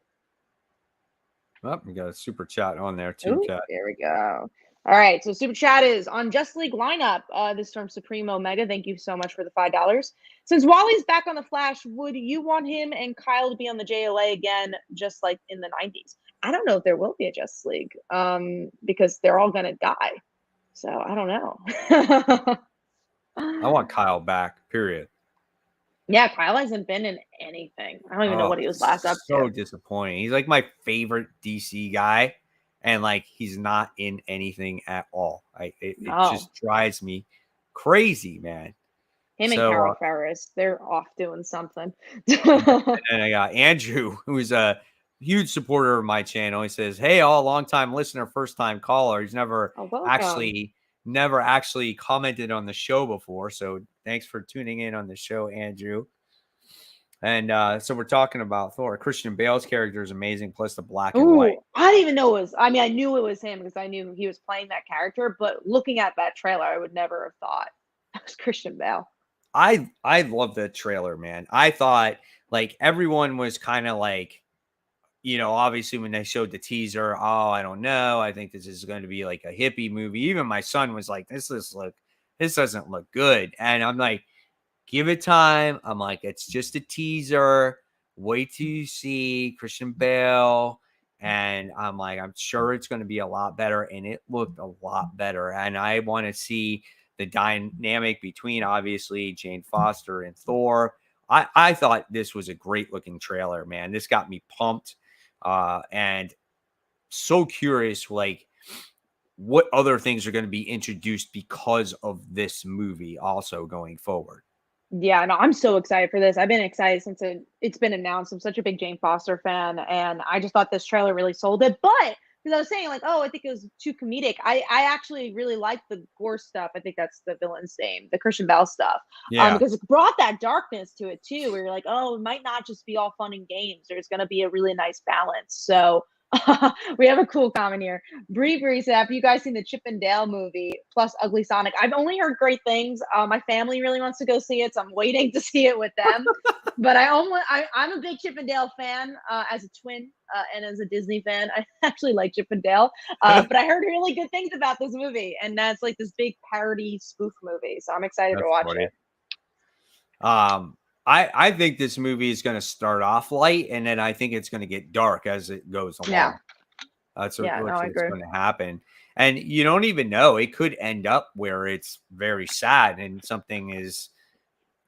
Oh, we got a super chat on there too. Ooh, there we go. All right, so super chat is on Just League lineup. This from Supreme Omega. Thank you so much for the $5. Since Wally's back on the Flash, would you want him and Kyle to be on the JLA again, just like in the 90s? I don't know if there will be a Justice League because they're all going to die. So I don't know. I want Kyle back, period. Yeah, Kyle hasn't been in anything. I don't even know what he was last up to. So disappointing. He's like my favorite DC guy, and like he's not in anything at all. It just drives me crazy, man. Him and Carol Ferris, they're off doing something. And I got Andrew, who's a huge supporter of my channel. He says, "Hey, all, long time listener, first time caller. He's never actually commented on the show before. So thanks for tuning in on the show, Andrew." And so we're talking about Thor. Christian Bale's character is amazing, plus the black and white. I didn't even know it was. I mean, I knew it was him because I knew he was playing that character. But looking at that trailer, I would never have thought it was Christian Bale. I love the trailer, man. I thought like everyone was kind of like, you know, obviously when they showed the teaser, oh, I don't know. I think this is going to be like a hippie movie. Even my son was like, this doesn't look good. And I'm like, give it time. I'm like, it's just a teaser. Wait till you see Christian Bale. And I'm like, I'm sure it's going to be a lot better. And it looked a lot better. And I want to see the dynamic between obviously Jane Foster and Thor. I thought this was a great looking trailer, man. This got me pumped. And so curious, like what other things are going to be introduced because of this movie also going forward. Yeah, no, I'm so excited for this. I've been excited since it's been announced. I'm such a big Jane Foster fan, and I just thought this trailer really sold it. But because I was saying, like, oh, I think it was too comedic. I actually really like the gore stuff. I think that's the villain's name, the Christian Bale stuff. Yeah. Because it brought that darkness to it too, where you're like, oh, it might not just be all fun and games. There's going to be a really nice balance. So we have a cool comment here. Bribery said, have you guys seen the Chip and Dale movie plus Ugly Sonic? I've only heard great things. My family really wants to go see it, so I'm waiting to see it with them. But I'm a big Chip and Dale fan as a twin and as a Disney fan. I actually like Chip and Dale, but I heard really good things about this movie, and that's like this big parody spoof movie. So I'm excited to watch it. I think this movie is going to start off light, and then I think it's going to get dark as it goes along. Yeah. That's what's going to happen. And you don't even know. It could end up where it's very sad and something is,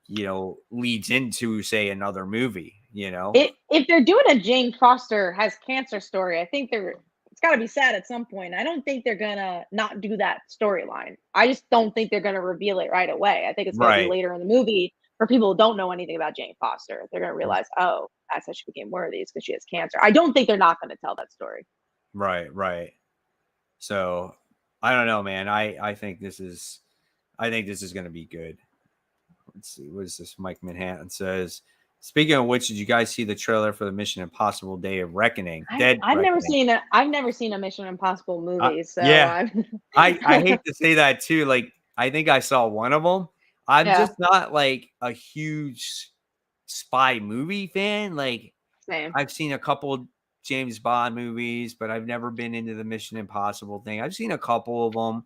you know, leads into, say, another movie, you know? If they're doing a Jane Foster has cancer story, I think it's got to be sad at some point. I don't think they're going to not do that storyline. I just don't think they're going to reveal it right away. I think it's going to be later in the movie. For people who don't know anything about Jane Foster, they're going to realize, oh, that's how she became worthy, is because she has cancer. I don't think they're not going to tell that story. Right. So I don't know, man. I think this is going to be good. Let's see. What is this? Mike Manhattan says, speaking of which, did you guys see the trailer for the Mission Impossible Day of Reckoning? I've never seen a Mission Impossible movie. So yeah, I hate to say that too. Like, I think I saw one of them. I'm just not like a huge spy movie fan. Like, same. I've seen a couple James Bond movies, but I've never been into the Mission Impossible thing. I've seen a couple of them.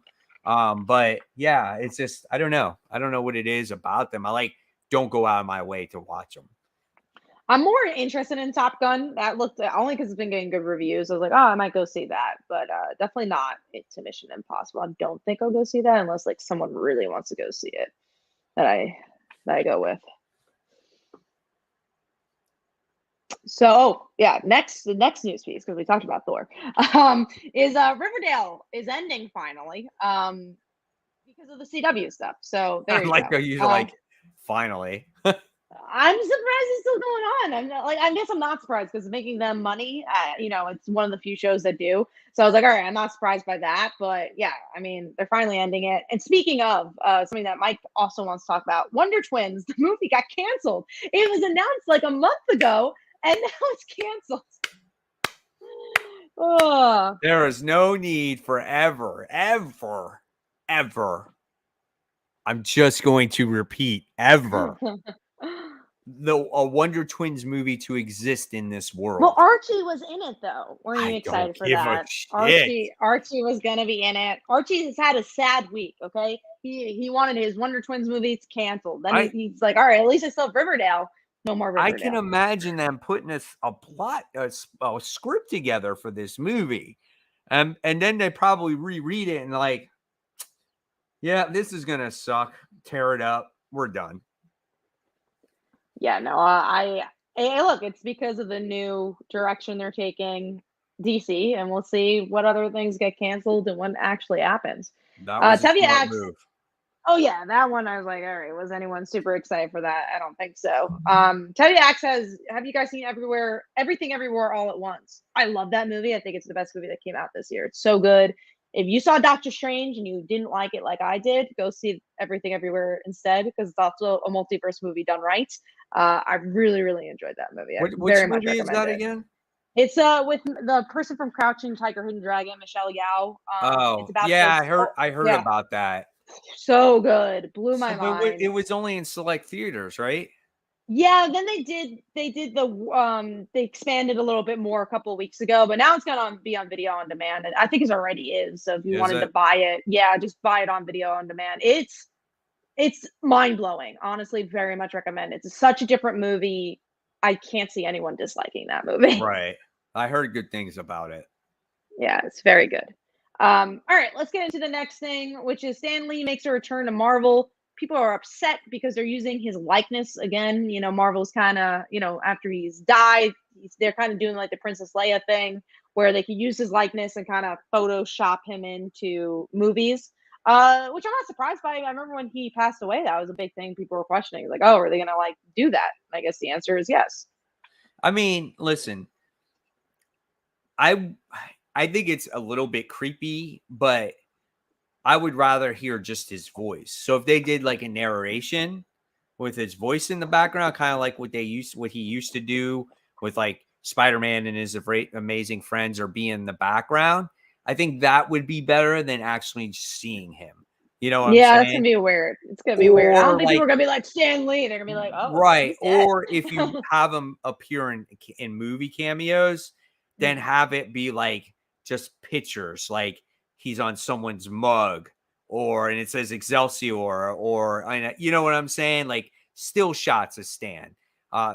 But yeah, it's just, I don't know. I don't know what it is about them. I don't go out of my way to watch them. I'm more interested in Top Gun. That looked only because it's been getting good reviews. I was like, oh, I might go see that, but definitely not into Mission Impossible. I don't think I'll go see that unless like someone really wants to go see it that I go with. So yeah, the next news piece, because we talked about Thor, is Riverdale is ending finally because of the CW stuff. So there you go. You're like, finally. I'm surprised it's still going on. I'm not I guess I'm not surprised because making them money. It's one of the few shows that do. So I was like, all right, I'm not surprised by that. But yeah, I mean, they're finally ending it. And speaking of something that Mike also wants to talk about, Wonder Twins, the movie got canceled. It was announced like a month ago, and now it's canceled. There is no need for ever. I'm just going to repeat, ever. A Wonder Twins movie to exist in this world. Well, Archie was in it though. Weren't you excited for that? Archie was gonna be in it. Archie has had a sad week. Okay, he wanted his Wonder Twins movies canceled. Then he's like, all right, at least I still have Riverdale. No more Riverdale. I can imagine them putting a script together for this movie, and then they probably reread it and like, yeah, this is gonna suck. Tear it up. We're done. Yeah, no, look, it's because of the new direction they're taking DC, and we'll see what other things get canceled and what actually happens. That was a smart move. Oh yeah, that one I was like, all right, was anyone super excited for that? I don't think so. Tevye Acts have you guys seen Everything Everywhere All at Once? I love that movie. I think it's the best movie that came out this year. It's so good. If you saw Doctor Strange and you didn't like it like I did, go see Everything Everywhere instead, because it's also a multiverse movie done right. I really, really enjoyed that movie. I very much recommend it. Is that again? It's with the person from Crouching Tiger, Hidden Dragon, Michelle Yeoh. It's about I heard about that. So good, blew my mind. It was only in select theaters, right? Yeah, then they expanded a little bit more a couple of weeks ago, but now it's gonna be on video on demand. And I think it already is. So if you wanted to buy it, yeah, just buy it on video on demand. It's mind blowing. Honestly, very much recommend. It's such a different movie. I can't see anyone disliking that movie. Right. I heard good things about it. Yeah, it's very good. All right, let's get into the next thing, which is Stan Lee makes a return to Marvel. People are upset because they're using his likeness again. Marvel's kind of, after he's died, they're kind of doing like the Princess Leia thing where they can use his likeness and kind of Photoshop him into movies, which I'm not surprised by. I remember when he passed away, that was a big thing. People were questioning, like, oh, are they going to do that? And I guess the answer is yes. I mean, listen, I think it's a little bit creepy, but I would rather hear just his voice. So if they did like a narration with his voice in the background, kind of like what he used to do with like SpiderMan and his amazing friends, or be in the background, I think that would be better than actually seeing him. You know what I'm saying? That's gonna be weird. It's gonna be weird. I don't think people are gonna be like Stan Lee. They're gonna be like, oh, right. Or if you have him appear in movie cameos, then have it be like just pictures, like he's on someone's mug, and it says Excelsior, or you know what I'm saying? Like still shots of Stan,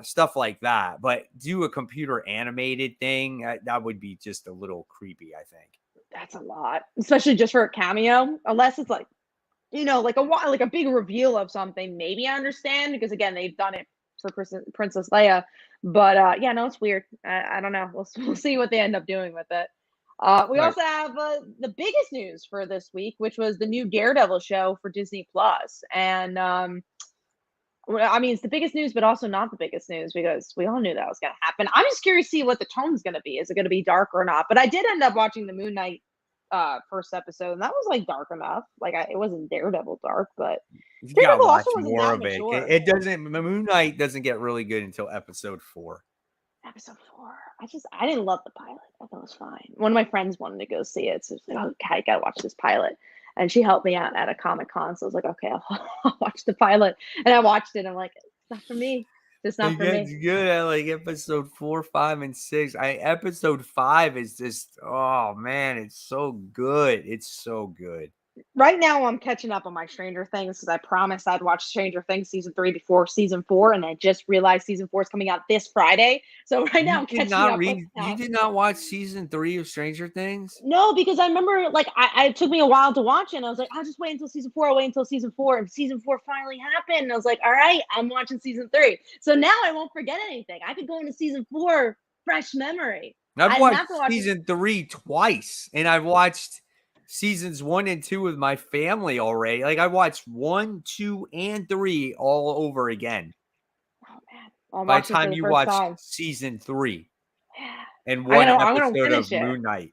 stuff like that. But do a computer animated thing, that would be just a little creepy, I think. That's a lot, especially just for a cameo. Unless it's like, like a big reveal of something. Maybe I understand, because again, they've done it for Princess Leia. But yeah, no, it's weird. I don't know. We'll see what they end up doing with it. We also have the biggest news for this week, which was the new Daredevil show for Disney Plus. And I mean, it's the biggest news, but also not the biggest news, because we all knew that was going to happen. I'm just curious to see what the tone's going to be. Is it going to be dark or not? But I did end up watching the Moon Knight first episode, and that was like dark enough. Like it wasn't Daredevil dark, but Daredevil also wasn't more of it. It doesn't. Moon Knight doesn't get really good until episode 4. Episode 4. I didn't love the pilot. I thought it was fine. One of my friends wanted to go see it, so like, okay, I gotta watch this pilot. And she helped me out at a Comic-Con, so I was like, okay, I'll watch the pilot. And I watched it, and I'm like, it's not for me. Just not It for gets me. good at like episode 4, 5, and 6. Episode 5 is just, oh man, it's so good. It's so good. Right now, I'm catching up on my Stranger Things because I promised I'd watch Stranger Things season 3 before season 4, and I just realized season 4 is coming out this Friday. So right now, I'm catching up with You that. did not watch season 3 of Stranger Things? No, because I remember like I it took me a while to watch it. And I was like, I'll just wait until season 4. I'll wait until season 4, and season 4 finally happened. And I was like, all right, I'm watching season 3. So now I won't forget anything. I could go into season 4 fresh memory. I've I didn't watched have to watch it. season 3 twice, and I've watched seasons 1 and 2 with my family already. Like I watched 1, 2, and 3 all over again. Oh man, I'm By the watching for time the you first watched time. season 3 and I'm one gonna episode of finish it. Moon Knight.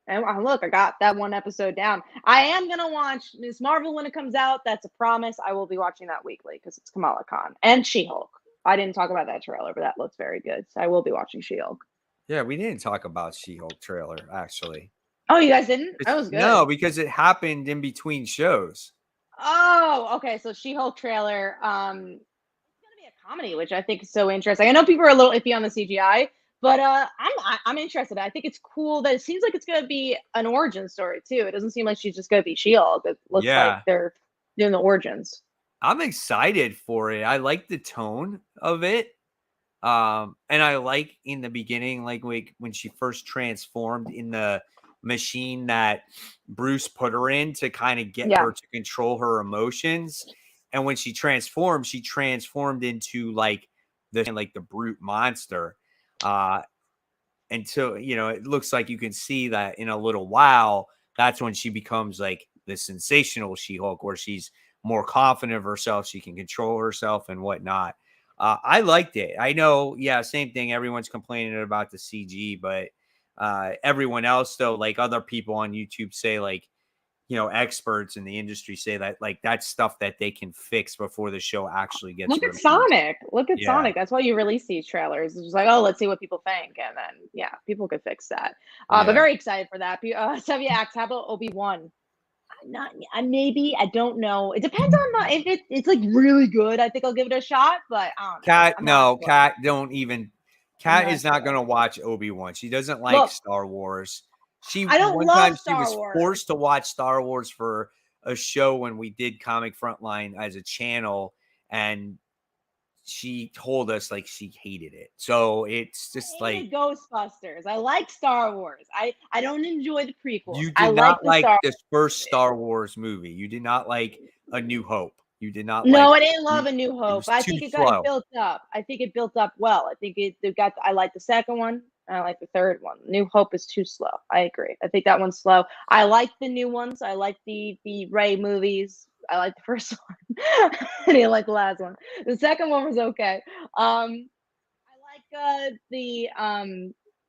And look, I got that one episode down. I am gonna watch Miss Marvel when it comes out. That's a promise. I will be watching that weekly because it's Kamala Khan and She-Hulk. I didn't talk about that trailer, but that looks very good. So I will be watching She-Hulk. Yeah, we didn't talk about She-Hulk trailer actually. Oh, you guys didn't? That was good. No, because it happened in between shows. Oh, okay. So She-Hulk trailer. It's gonna be a comedy, which I think is so interesting. I know people are a little iffy on the CGI, but I'm interested. I think it's cool that it seems like it's gonna be an origin story too. It doesn't seem like she's just gonna be She-Hulk. It looks like Yeah. they're doing the origins. I'm excited for it. I like the tone of it. And I like in the beginning, like when she first transformed in the machine that Bruce put her in to kind of get her to control her emotions. And when she transformed into like the brute monster. Until, it looks like you can see that in a little while, that's when she becomes like the sensational She-Hulk, where she's more confident of herself. She can control herself and whatnot. I liked it. I know, same thing. Everyone's complaining about the CG, but everyone else, though, like other people on YouTube say, like, experts in the industry say that, like, that's stuff that they can fix before the show actually gets Look at released. Sonic. Look at Sonic. That's why you release these trailers. It's just like, oh, let's see what people think. And then, people could fix that. But very excited for that. Sevia Acts, how about Obi-Wan? Not maybe. I don't know. It depends on if it's like really good. I think I'll give it a shot, but I don't know. Kat is not going to watch Obi-Wan. She doesn't like Star Wars. I don't love Star She was Wars. forced to watch Star Wars for a show when we did Comic Frontline as a channel, and she told us like she hated it. So it's just like Ghostbusters. I like Star Wars. I don't enjoy the prequels. You did not like this first Star Wars movie. You did not like A New Hope. You did not. No, I didn't love A New Hope. I think it got built up. I think it built up well. I think it got. I like the second one. I like the third one. New Hope is too slow. I agree. I think that one's slow. I like the new ones. I like the Rey movies. I like the first one. I didn't like the last one. The second one was okay. I like the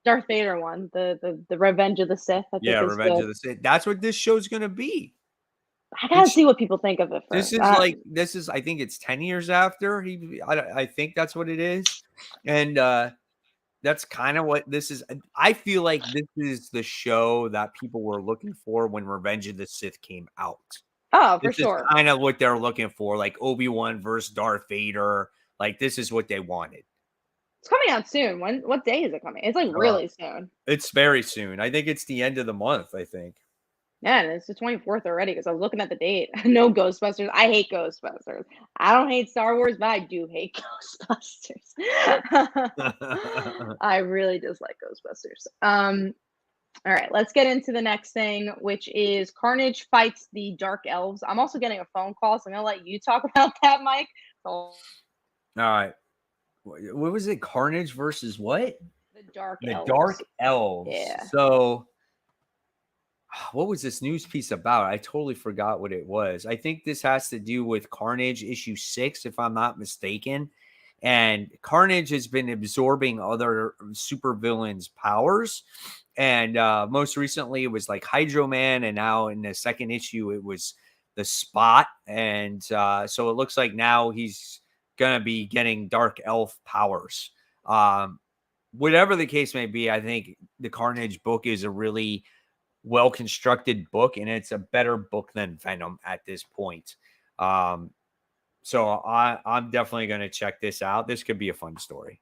Darth Vader one, the Revenge of the Sith. I think Revenge of the Sith. That's what this show's gonna be. I gotta see what people think of it first. This is I think it's 10 years after I think that's what it is. And that's kind of what this is. I feel like this is the show that people were looking for when Revenge of the Sith came out. Oh, for this sure. Is kind of what they're looking for, like Obi-Wan versus Darth Vader. Like this is what they wanted. It's coming out soon. What day is it coming? It's like really soon. It's very soon. I think it's the end of the month, I think. Yeah, and it's the 24th already because I was looking at the date. No Ghostbusters. I hate Ghostbusters. I don't hate Star Wars, but I do hate Ghostbusters. I really dislike Ghostbusters. All right, let's get into the next thing, which is Carnage fights the Dark Elves. I'm also getting a phone call, so I'm gonna let you talk about that, Mike. All right. What was it? Carnage versus what? The Dark Elves. Yeah. So what was this news piece about? I totally forgot what it was. I think this has to do with Carnage issue 6, if I'm not mistaken. And Carnage has been absorbing other supervillains' powers. And most recently, it was like Hydro Man. And now in the second issue, it was the Spot. And so it looks like now he's going to be getting Dark Elf powers. Whatever the case may be, I think the Carnage book is a really well-constructed book, and it's a better book than Venom at this point. So I'm definitely going to check this out. This could be a fun story.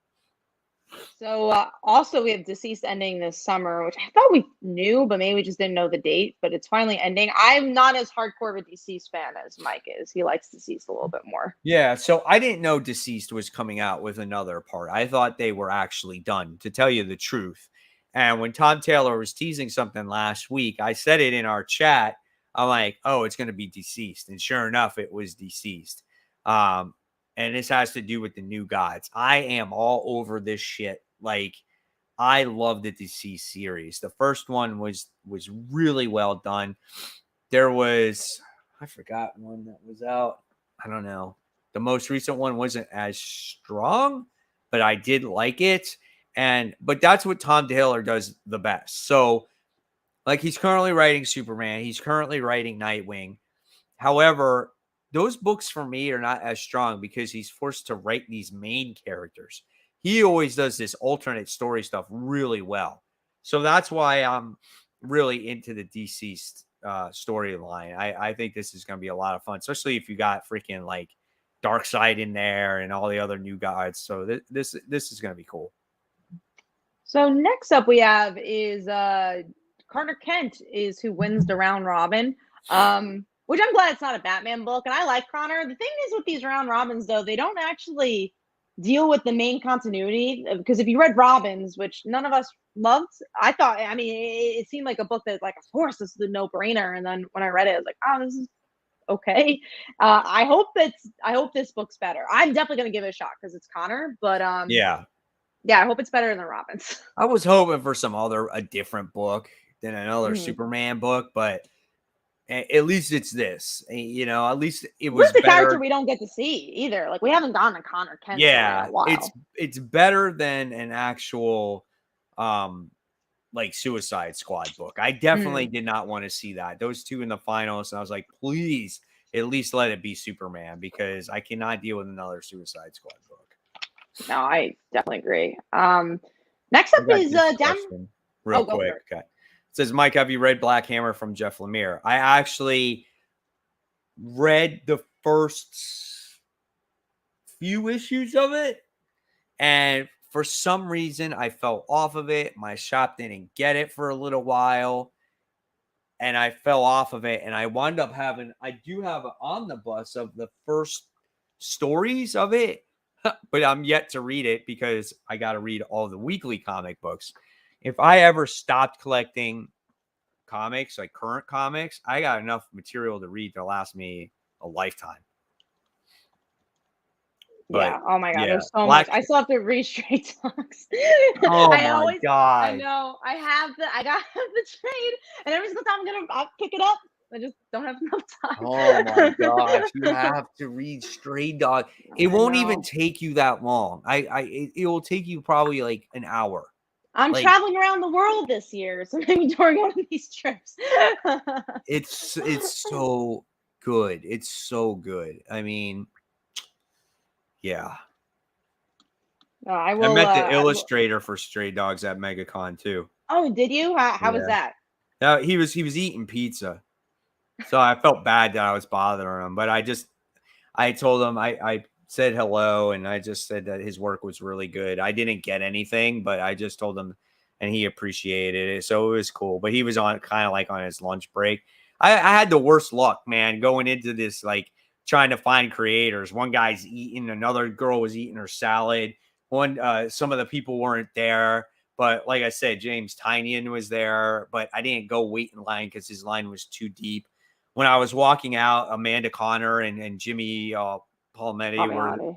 So also we have DCeased ending this summer, which I thought we knew, but maybe we just didn't know the date. But it's finally ending. I'm not as hardcore of a DCeased fan as Mike is. He likes DCeased a little bit more. Yeah, so I didn't know DCeased was coming out with another part. I thought they were actually done, to tell you the truth. And when Tom Taylor was teasing something last week, I said it in our chat. I'm like, oh, it's going to be DCeased. And sure enough, it was DCeased. And this has to do with the New Gods. I am all over this shit. Like, I love the DCeased series. The first one was really well done. There was, I forgot one that was out. I don't know. The most recent one wasn't as strong, but I did like it. But that's what Tom Taylor does the best. So, like, he's currently writing Superman. He's currently writing Nightwing. However, those books for me are not as strong because he's forced to write these main characters. He always does this alternate story stuff really well. So that's why I'm really into the DCeased storyline. I think this is going to be a lot of fun, especially if you got freaking like Dark Side in there and all the other New Gods. So this is going to be cool. So next up we have is Carter Kent is who wins the round robin. Which I'm glad it's not a Batman book, and I like Connor. The thing is with these round robins, though, they don't actually deal with the main continuity. Because if you read Robins, which none of us loved, I thought, I mean, it seemed like a book that, like, of course, this is a no-brainer. And then when I read it, I was like, oh, this is okay. I hope this book's better. I'm definitely gonna give it a shot because it's Connor. But yeah, I hope it's better than Robins. I was hoping for a different book than another Superman book, but at least it's this, at least it was the better. Character we don't get to see either. Like, we haven't gotten a Connor Kent in a while. It's better than an actual like Suicide Squad book. I definitely did not want to see that. Those two in the finals, and I was like, please at least let it be Superman, because I cannot deal with another Suicide Squad book. No, I definitely agree. Next up is real quick. Okay. It says, Mike, have you read Black Hammer from Jeff Lemire? I actually read the first few issues of it, and for some reason I fell off of it. My shop didn't get it for a little while, and I fell off of it, and I wound up I do have an omnibus of the first stories of it, but I'm yet to read it because I got to read all the weekly comic books. If I ever stopped collecting comics, like current comics, I got enough material to read to last me a lifetime. Yeah. Oh my God. There's so much. I still have to read Stray Dogs. Oh my God. I know. I got the trade, and every single time I'll pick it up. I just don't have enough time. Oh my gosh. You have to read Stray Dogs. It won't even take you that long. It will take you probably like an hour. I'm traveling around the world this year, so maybe during one of these trips. It's so good. It's so good. I mean, yeah. I met the illustrator for Stray Dogs at MegaCon too. Oh, did you? How was that? No, he was eating pizza, so I felt bad that I was bothering him. But I told him, I said hello, and I just said that his work was really good. I didn't get anything, but I just told him, and he appreciated it, so it was cool. But he was on his lunch break. I had the worst luck, man, going into this, like, trying to find creators. One guy's eating, another girl was eating her salad. Some of the people weren't there, but like I said, James Tynion was there, but I didn't go wait in line because his line was too deep. When I was walking out, Amanda Connor and Jimmy Palmiotti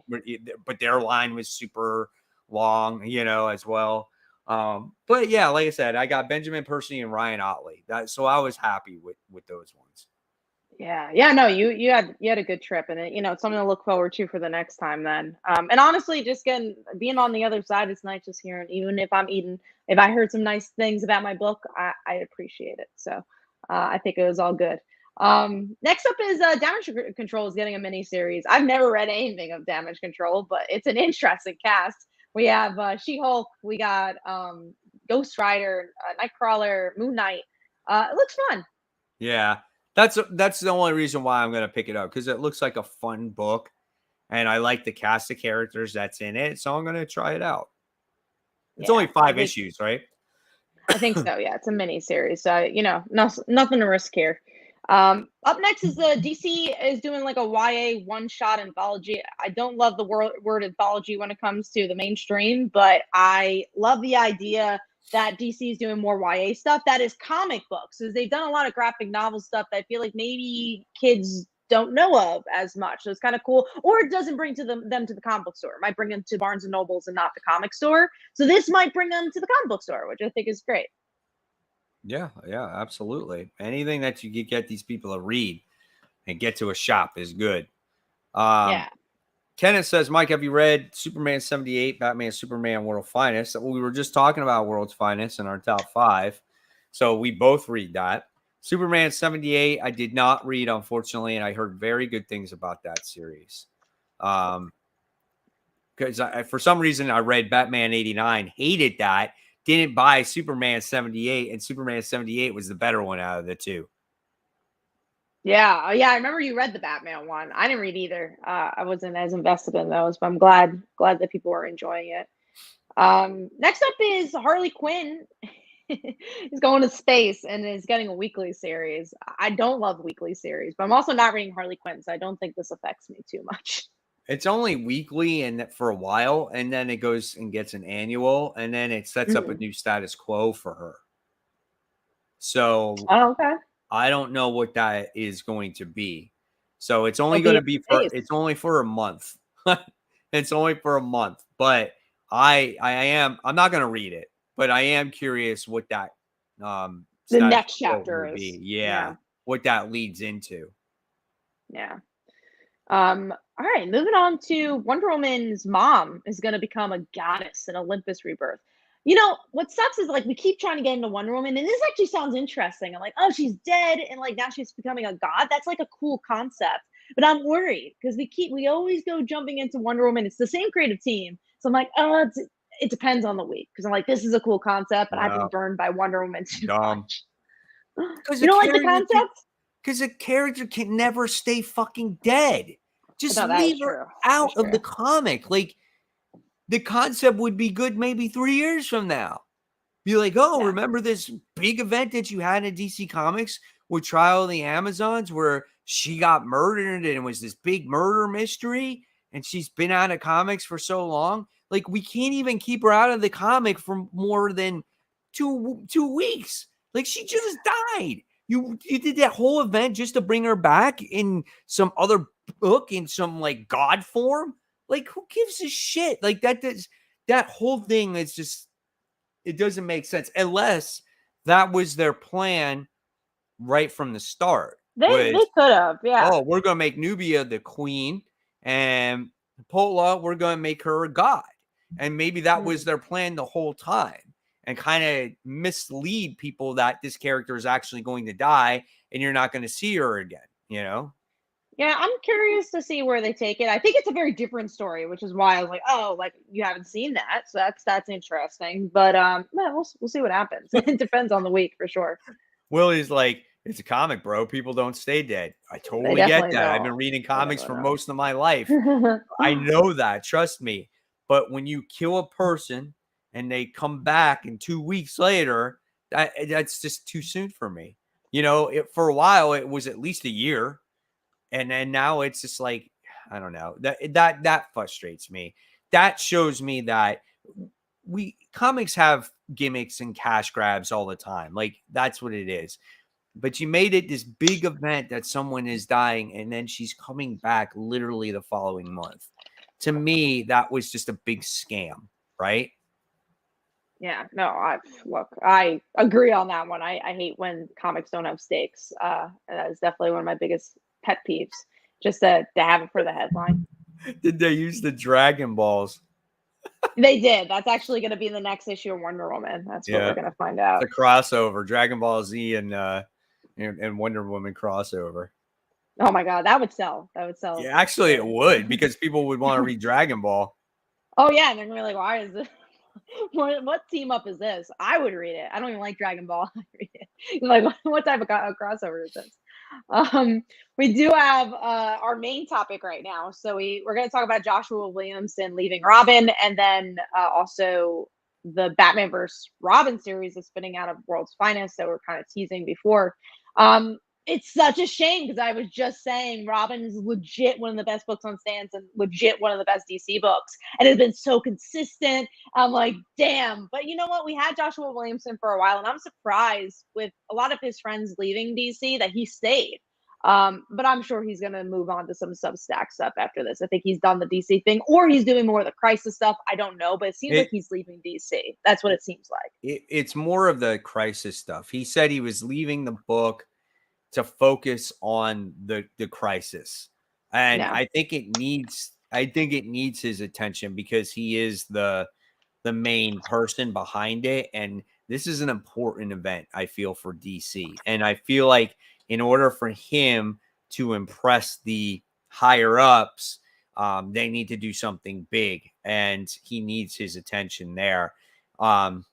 but their line was super long, as well. But yeah, like I said, I got Benjamin Percy and Ryan Otley. So I was happy with those ones. Yeah. No, you had a good trip, and it's something to look forward to for the next time then. And honestly, just being on the other side, it's nice just hearing, even if I heard some nice things about my book, I appreciate it. So I think it was all good. Next up is Damage Control is getting a mini series. I've never read anything of Damage Control, but it's an interesting cast. We have She-Hulk, we got Ghost Rider, Nightcrawler, Moon Knight. It looks fun. Yeah, that's the only reason why I'm going to pick it up, because it looks like a fun book. and I like the cast of characters that's in it, so I'm going to try it out. It's Yeah, only 5 issues, right? I think so. Yeah, it's a mini series, so nothing to risk here. Up next is the DC is doing like a YA one-shot anthology. I don't love the word anthology when it comes to the mainstream, but I love the idea that DC is doing more YA stuff that is comic books. So they've done a lot of graphic novel stuff that I feel like maybe kids don't know of as much. So it's kind of cool. Or it doesn't bring them to the comic book store. It might bring them to Barnes and Nobles and not the comic store. So this might bring them to the comic book store, which I think is great. Yeah, absolutely. Anything that you get these people to read and get to a shop is good. Yeah. Kenneth says, Mike, have you read Superman 78, Batman, Superman, World's Finest? We were just talking about World's Finest in our top 5. So we both read that. Superman 78, I did not read, unfortunately, and I heard very good things about that series. Because for some reason I read Batman 89, hated that, didn't buy Superman 78, and Superman 78 was the better one out of the two. Yeah, I remember you read the Batman one. I didn't read either. I wasn't as invested in those, but I'm glad that people were enjoying it. Next up is Harley Quinn. He's going to space and is getting a weekly series. I don't love weekly series, but I'm also not reading Harley Quinn, so I don't think this affects me too much. It's only weekly and for a while, and then it goes and gets an annual, and then it sets up a new status quo for her. So, okay. I don't know what that is going to be. So it's only going to be for it's only for a month. It's only for a month, but I'm not going to read it, but I am curious what that the next chapter is. Yeah, what that leads into. Yeah. All right, moving on to Wonder Woman's mom is going to become a goddess in Olympus Rebirth. You know, what sucks is like we keep trying to get into Wonder Woman, and this actually sounds interesting. I'm like, oh, she's dead, and like now she's becoming a god. That's like a cool concept. But I'm worried because we always go jumping into Wonder Woman. It's the same creative team. So I'm like, oh, it depends on the week. Because I'm like, this is a cool concept, but I've been burned by Wonder Woman too much. You don't like the concept? Because a character can never stay fucking dead. Just leave her out of the comic. Like, the concept would be good maybe 3 years from now. Be like, oh, remember this big event that you had in DC Comics with Trial of the Amazons where she got murdered and it was this big murder mystery and she's been out of comics for so long? Like, we can't even keep her out of the comic for more than two weeks. Like, she just died. You did that whole event just to bring her back in some other book in some like god form. Like, who gives a shit? Like, that whole thing is just, it doesn't make sense unless that was their plan right from the start. They could have, yeah. Oh, we're gonna make Nubia the queen, and Pola, we're gonna make her a god, and maybe that was their plan the whole time. And kind of mislead people that this character is actually going to die and you're not going to see her again, you know? Yeah, I'm curious to see where they take it. I think it's a very different story, which is why I was like, oh, like you haven't seen that. So that's interesting. But we'll see what happens. It depends on the week for sure. Willie's like, it's a comic, bro. People don't stay dead. I totally get that. I've been reading comics for most of my life. I know that. Trust me. But when you kill a person and they come back in 2 weeks later, that's just too soon for me. You know, for a while, it was at least a year. And then now it's just like, I don't know, that frustrates me. That shows me that comics have gimmicks and cash grabs all the time. Like, that's what it is. But you made it this big event that someone is dying and then she's coming back literally the following month. To me, that was just a big scam, right? Yeah, no, I agree on that one. I hate when comics don't have stakes. That is definitely one of my biggest pet peeves, just to have it for the headline. Did they use the Dragon Balls? They did. That's actually going to be the next issue of Wonder Woman. That's what we're going to find out. The crossover, Dragon Ball Z and Wonder Woman crossover. Oh my God, that would sell. Yeah, actually it would, because people would want to read Dragon Ball. Oh yeah, and they're going to be like, why is this? What team up is this? I would read it. I don't even like Dragon Ball. I read it. Like, what type of crossover is this? We do have our main topic right now. So we're going to talk about Joshua Williamson leaving Robin, and then also the Batman vs. Robin series that's spinning out of World's Finest that we're kind of teasing before. It's such a shame because I was just saying Robin is legit one of the best books on stands and legit one of the best DC books, and it's been so consistent. I'm like, damn. But you know what? We had Joshua Williamson for a while, and I'm surprised with a lot of his friends leaving DC that he stayed. But I'm sure he's going to move on to some Substack stuff after this. I think he's done the DC thing, or he's doing more of the Crisis stuff. I don't know, but it seems like he's leaving DC. That's what it seems like. It's more of the Crisis stuff. He said he was leaving the book to focus on the Crisis, and yeah. I think it needs his attention because he is the main person behind it, and this is an important event, I feel, for DC. And I feel like in order for him to impress the higher ups, they need to do something big, and he needs his attention there. Also,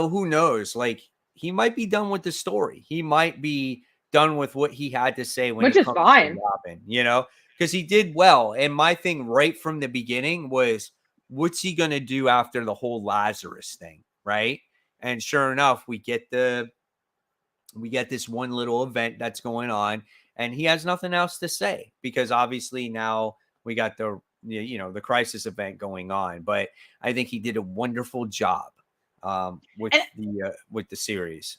who knows? Like, he might be done with the story. He might be done with what he had to say when Which is fine. Robin, because he did well. And my thing right from the beginning was, what's he going to do after the whole Lazarus thing, right? And sure enough, we get this one little event that's going on, and he has nothing else to say because obviously now we got the Crisis event going on. But I think he did a wonderful job with the series.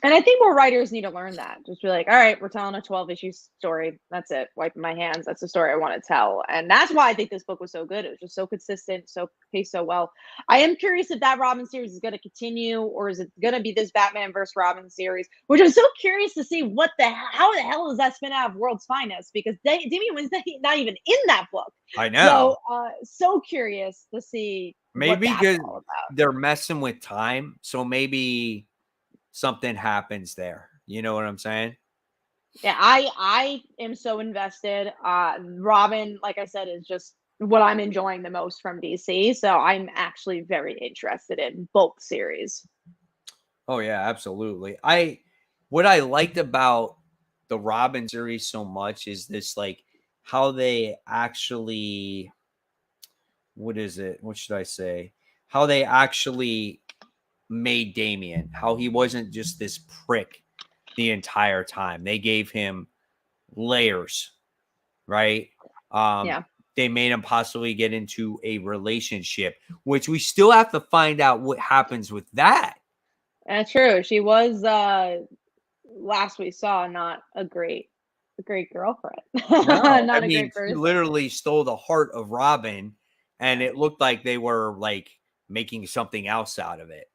And I think more writers need to learn that. Just be like, all right, we're telling a 12-issue story. That's it. Wiping my hands. That's the story I want to tell. And that's why I think this book was so good. It was just so consistent, so paced so well. I am curious if that Robin series is going to continue, or is it going to be this Batman versus Robin series, which I'm so curious to see how the hell is that spin out of World's Finest? Because Damian was not even in that book. I know. So curious to see. Maybe because they're messing with time. So maybe something happens there. You know what I'm saying? Yeah, I am so invested. Robin, like I said, is just what I'm enjoying the most from DC. So I'm actually very interested in both series. Oh yeah, absolutely. What I liked about the Robin series so much is this, like, how they actually, what should I say? How they actually made Damian, how he wasn't just this prick the entire time. They gave him layers, right? They made him possibly get into a relationship, which we still have to find out what happens with that. That's true. She was last we saw not a great girlfriend. No, great person. She literally stole the heart of Robin, and it looked like they were like making something else out of it.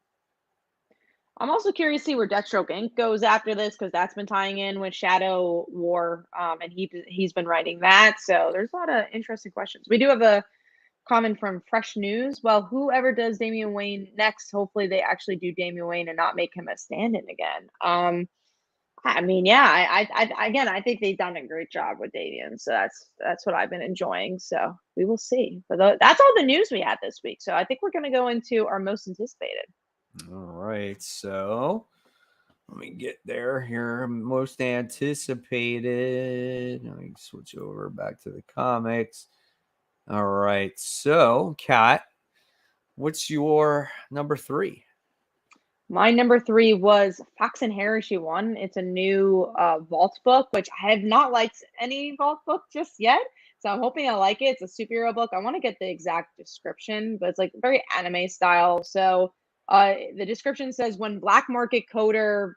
I'm also curious to see where Deathstroke Inc. goes after this, because that's been tying in with Shadow War, and he's been writing that. So there's a lot of interesting questions. We do have a comment from Fresh News. Well, whoever does Damian Wayne next, hopefully they actually do Damian Wayne and not make him a stand-in again. I mean, yeah, I think they've done a great job with Damian. So that's what I've been enjoying. So we will see. But that's all the news we had this week. So I think we're going to go into our most anticipated. All right, so let me get there here. Most anticipated. Let me switch over back to the comics. All right, so Kat, what's your number 3? My number 3 was Fox and Harry Issue 1. It's a new Vault book, which I have not liked any Vault book just yet. So I'm hoping I like it. It's a superhero book. I want to get the exact description, but it's like very anime style. So the description says, when black market coder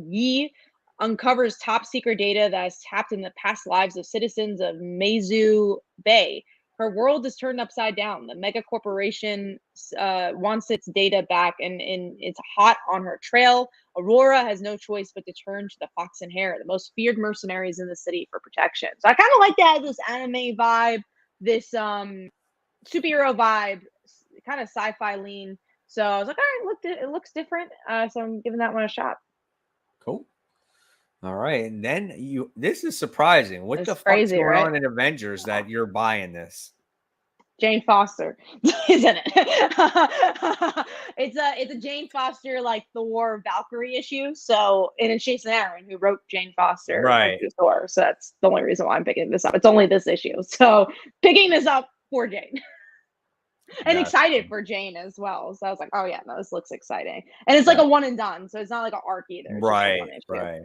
Yi uncovers top secret data that is tapped in the past lives of citizens of Meizu Bay, her world is turned upside down. The mega corporation wants its data back, and it's hot on her trail. Aurora has no choice but to turn to the Fox and Hare, the most feared mercenaries in the city, for protection. So I kind of like that, this anime vibe, this superhero vibe, kind of sci-fi lean. So I was like, all right, it looks different. So I'm giving that one a shot. Cool. All right. And then this is surprising. What the fuck's going on in Avengers that you're buying this? Jane Foster is in it. It's a Jane Foster like Thor Valkyrie issue. So and it's Jason Aaron who wrote Jane Foster like Right. Thor. So that's the only reason why I'm picking this up. It's only this issue. So picking this up for Jane. And That's excited for Jane as well. So I was like, oh yeah, no, this looks exciting. And it's like a one and done. So it's not like an arc either. It's just a one right. issue. Right.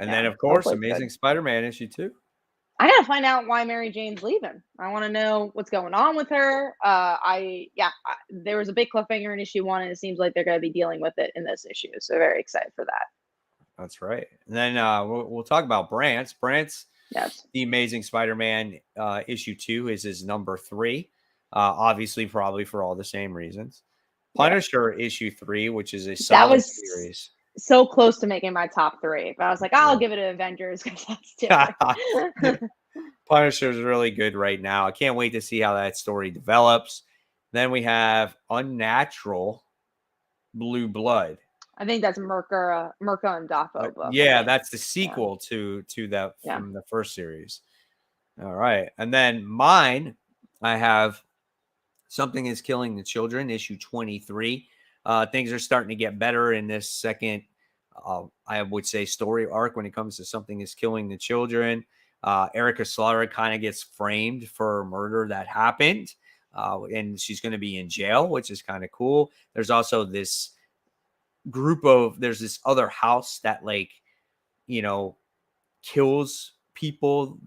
And Yeah. then, of course, Hopefully it's Amazing good. Spider-Man issue 2. I gotta find out why Mary Jane's leaving. I want to know what's going on with her. There was a big cliffhanger in issue 1, and it seems like they're gonna be dealing with it in this issue. So very excited for that. That's right. And then we'll talk about Brant's. Yes, The Amazing Spider-Man issue 2 is his number 3. Obviously, probably for all the same reasons. Punisher issue 3, which is a solid series. So close to making my top 3, but I was like, I'll give it to Avengers because that's different. Punisher is really good right now. I can't wait to see how that story develops. Then we have Unnatural Blue Blood. I think that's Merca and Dafoe book. Yeah, that's the sequel to that from the first series. All right. And then mine, I have Something is Killing the Children, issue 23. Things are starting to get better in this second, I would say, story arc when it comes to Something is Killing the Children. Erica Slaughter kind of gets framed for a murder that happened, and she's going to be in jail, which is kind of cool. There's also this there's this other house that, like, kills people.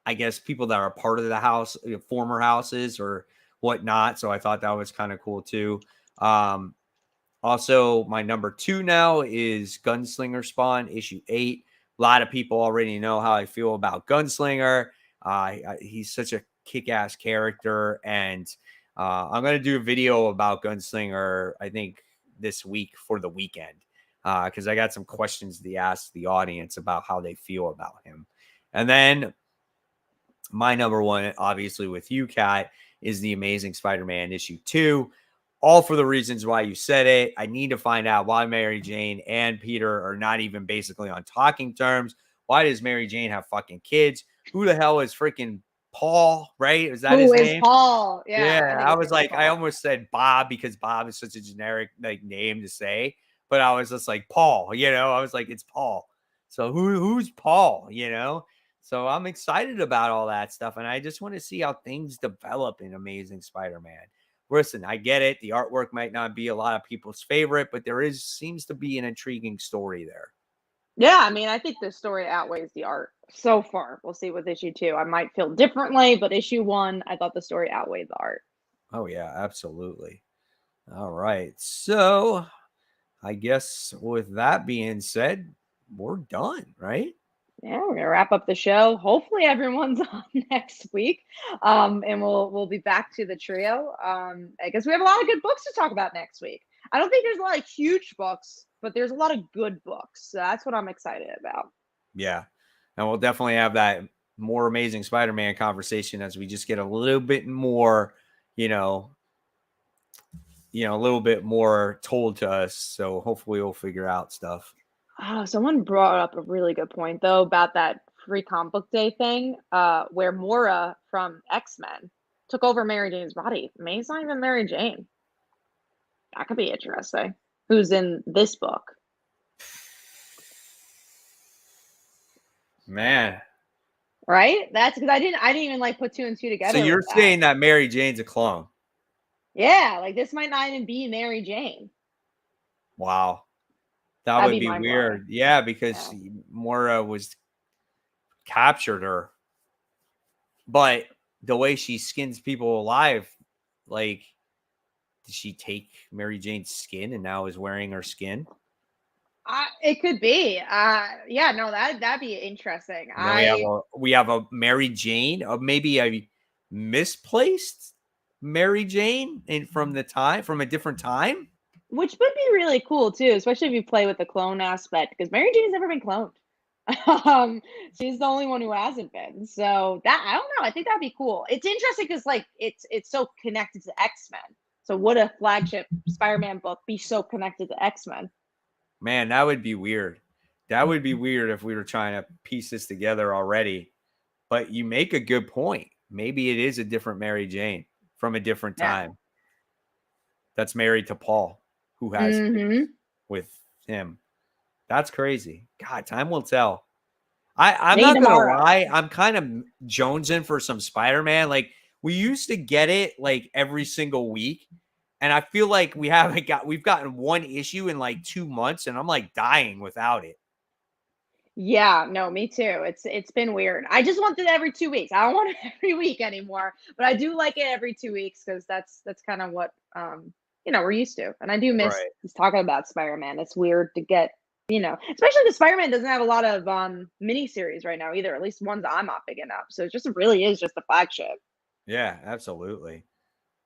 I guess people that are part of the house, former houses or whatnot. So I thought that was kind of cool too. Also, my number 2 now is Gunslinger Spawn issue 8. A lot of people already know how I feel about Gunslinger. He's such a kick-ass character, and I'm going to do a video about Gunslinger, I think, this week for the weekend, because I got some questions to ask the audience about how they feel about him. And then my number 1, obviously with you, Kat, is The Amazing Spider-Man issue 2. All for the reasons why you said it. I need to find out why Mary Jane and Peter are not even basically on talking terms. Why does Mary Jane have fucking kids? Who the hell is freaking Paul, right? Is that his name? Who is Paul? Yeah, I was like, Paul. I almost said Bob because Bob is such a generic like name to say. But I was just like, Paul, I was like, it's Paul. So who's Paul, So I'm excited about all that stuff. And I just want to see how things develop in Amazing Spider-Man. Listen, I get it. The artwork might not be a lot of people's favorite, but seems to be an intriguing story there. Yeah, I mean, I think the story outweighs the art so far. We'll see with issue 2. I might feel differently, but issue 1, I thought the story outweighed the art. Oh, yeah, absolutely. All right. So I guess with that being said, we're done, right? Yeah, we're gonna wrap up the show. Hopefully everyone's on next week. And we'll be back to the trio. I guess we have a lot of good books to talk about next week. I don't think there's a lot of huge books, but there's a lot of good books. So that's what I'm excited about. Yeah. And we'll definitely have that more Amazing Spider-Man conversation as we just get a little bit more, a little bit more told to us. So hopefully we'll figure out stuff. Oh, someone brought up a really good point though about that free comic book day thing, where Mora from XMen took over Mary Jane's body. May's not even Mary Jane. That could be interesting. Who's in this book? Man. Right? That's because I didn't even like put 2 and 2 together. So you're saying that Mary Jane's a clone? Yeah, like this might not even be Mary Jane. Wow. That would be weird. Yeah, because Mora captured her. But the way she skins people alive, like, did she take Mary Jane's skin and now is wearing her skin? It could be. Yeah, no, that'd be interesting. We have a Mary Jane, maybe a misplaced Mary Jane from a different time. Which would be really cool too, especially if you play with the clone aspect, because Mary Jane's never been cloned. She's the only one who hasn't been. So that I don't know. I think that'd be cool. It's interesting because like it's so connected to X-Men. So would a flagship Spider-Man book be so connected to X-Men? Man, that would be weird. That would be weird if we were trying to piece this together already. But you make a good point. maybe it is a different Mary Jane from a different Yeah. time that's married to Paul, who has kids with him. That's crazy. God, time will tell. I'm Maybe not gonna tomorrow. lie. I'm kind of jonesing for some Spider-Man. Like, we used to get it like every single week, and I feel like we've gotten one issue in like 2 months, and I'm like dying without it. Yeah, no, me too. It's been weird. I just want it every 2 weeks. I don't want it every week anymore. But I do like it every 2 weeks because that's kind of what we're used to. And I do miss Right. just talking about Spider-Man. It's weird to get, especially because Spider-Man doesn't have a lot of miniseries right now either, at least ones I'm not picking up. So it just really is just a flagship. Yeah, absolutely.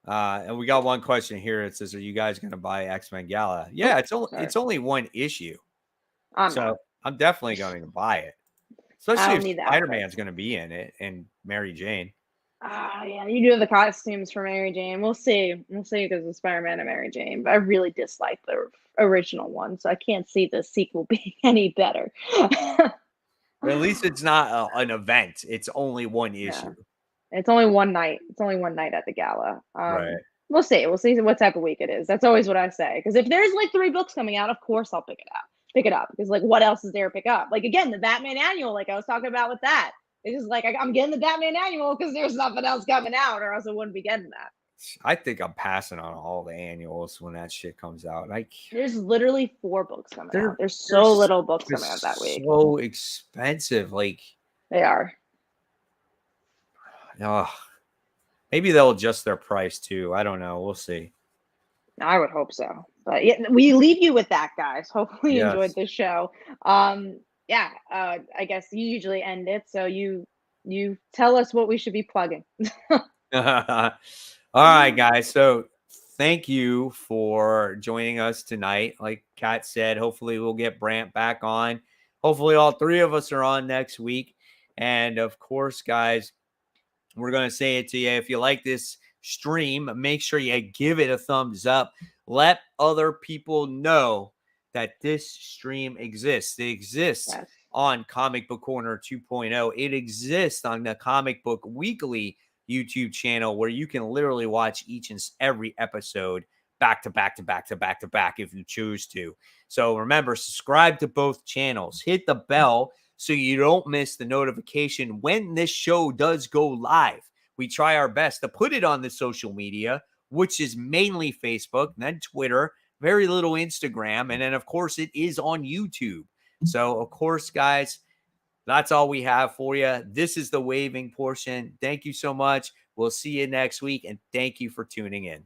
And we got one question here. It says, "Are you guys going to buy X-Men Gala?" Yeah, Sorry. it's only one issue, I'm so not. I'm definitely going to buy it, I especially don't if need the Spider-Man's outfits. going to be in it and Mary Jane. Yeah, you do have the costumes for Mary Jane. We'll see. We'll see because of Spider-Man and Mary Jane. But I really dislike the original one, so I can't see the sequel being any better. At least it's not an event. It's only one Yeah, issue. it's only one night. It's only one night at the gala. Right. We'll see. We'll see what type of week it is. That's always what I say. Because if there's like 3 books coming out, of course I'll pick it up. Pick it up because like what else is there to pick up? Like again, the Batman annual, like I was talking about with that. It's just like I'm getting the Batman annual because there's nothing else coming out, or else I wouldn't be getting that. I think I'm passing on all the annuals when that shit comes out. There's literally 4 books coming out. They're There's they're so little books coming out that just week. so expensive. Like, They are. oh, maybe they'll adjust their price too. I don't know. We'll see. I would hope so. But yeah, we leave you with that, guys. Hopefully you enjoyed Yes. this show. Yeah, I guess you usually end it, so you tell us what we should be plugging. All right, guys. So thank you for joining us tonight. Like Kat said, hopefully we'll get Brant back on. Hopefully all three of us are on next week. And of course, guys, we're going to say it to you. If you like this stream, make sure you give it a thumbs up. Let other people know that this stream exists. It exists Yes. on Comic Book Corner 2.0. It exists on the Comic Book Weekly YouTube channel where you can literally watch each and every episode back to back to back to back to back if you choose to. So remember, subscribe to both channels. Hit the bell so you don't miss the notification when this show does go live. We try our best to put it on the social media, which is mainly Facebook, then Twitter, very little Instagram, and then, of course, it is on YouTube. So, of course, guys, that's all we have for you. This is the waving portion. Thank you so much. We'll see you next week, and thank you for tuning in.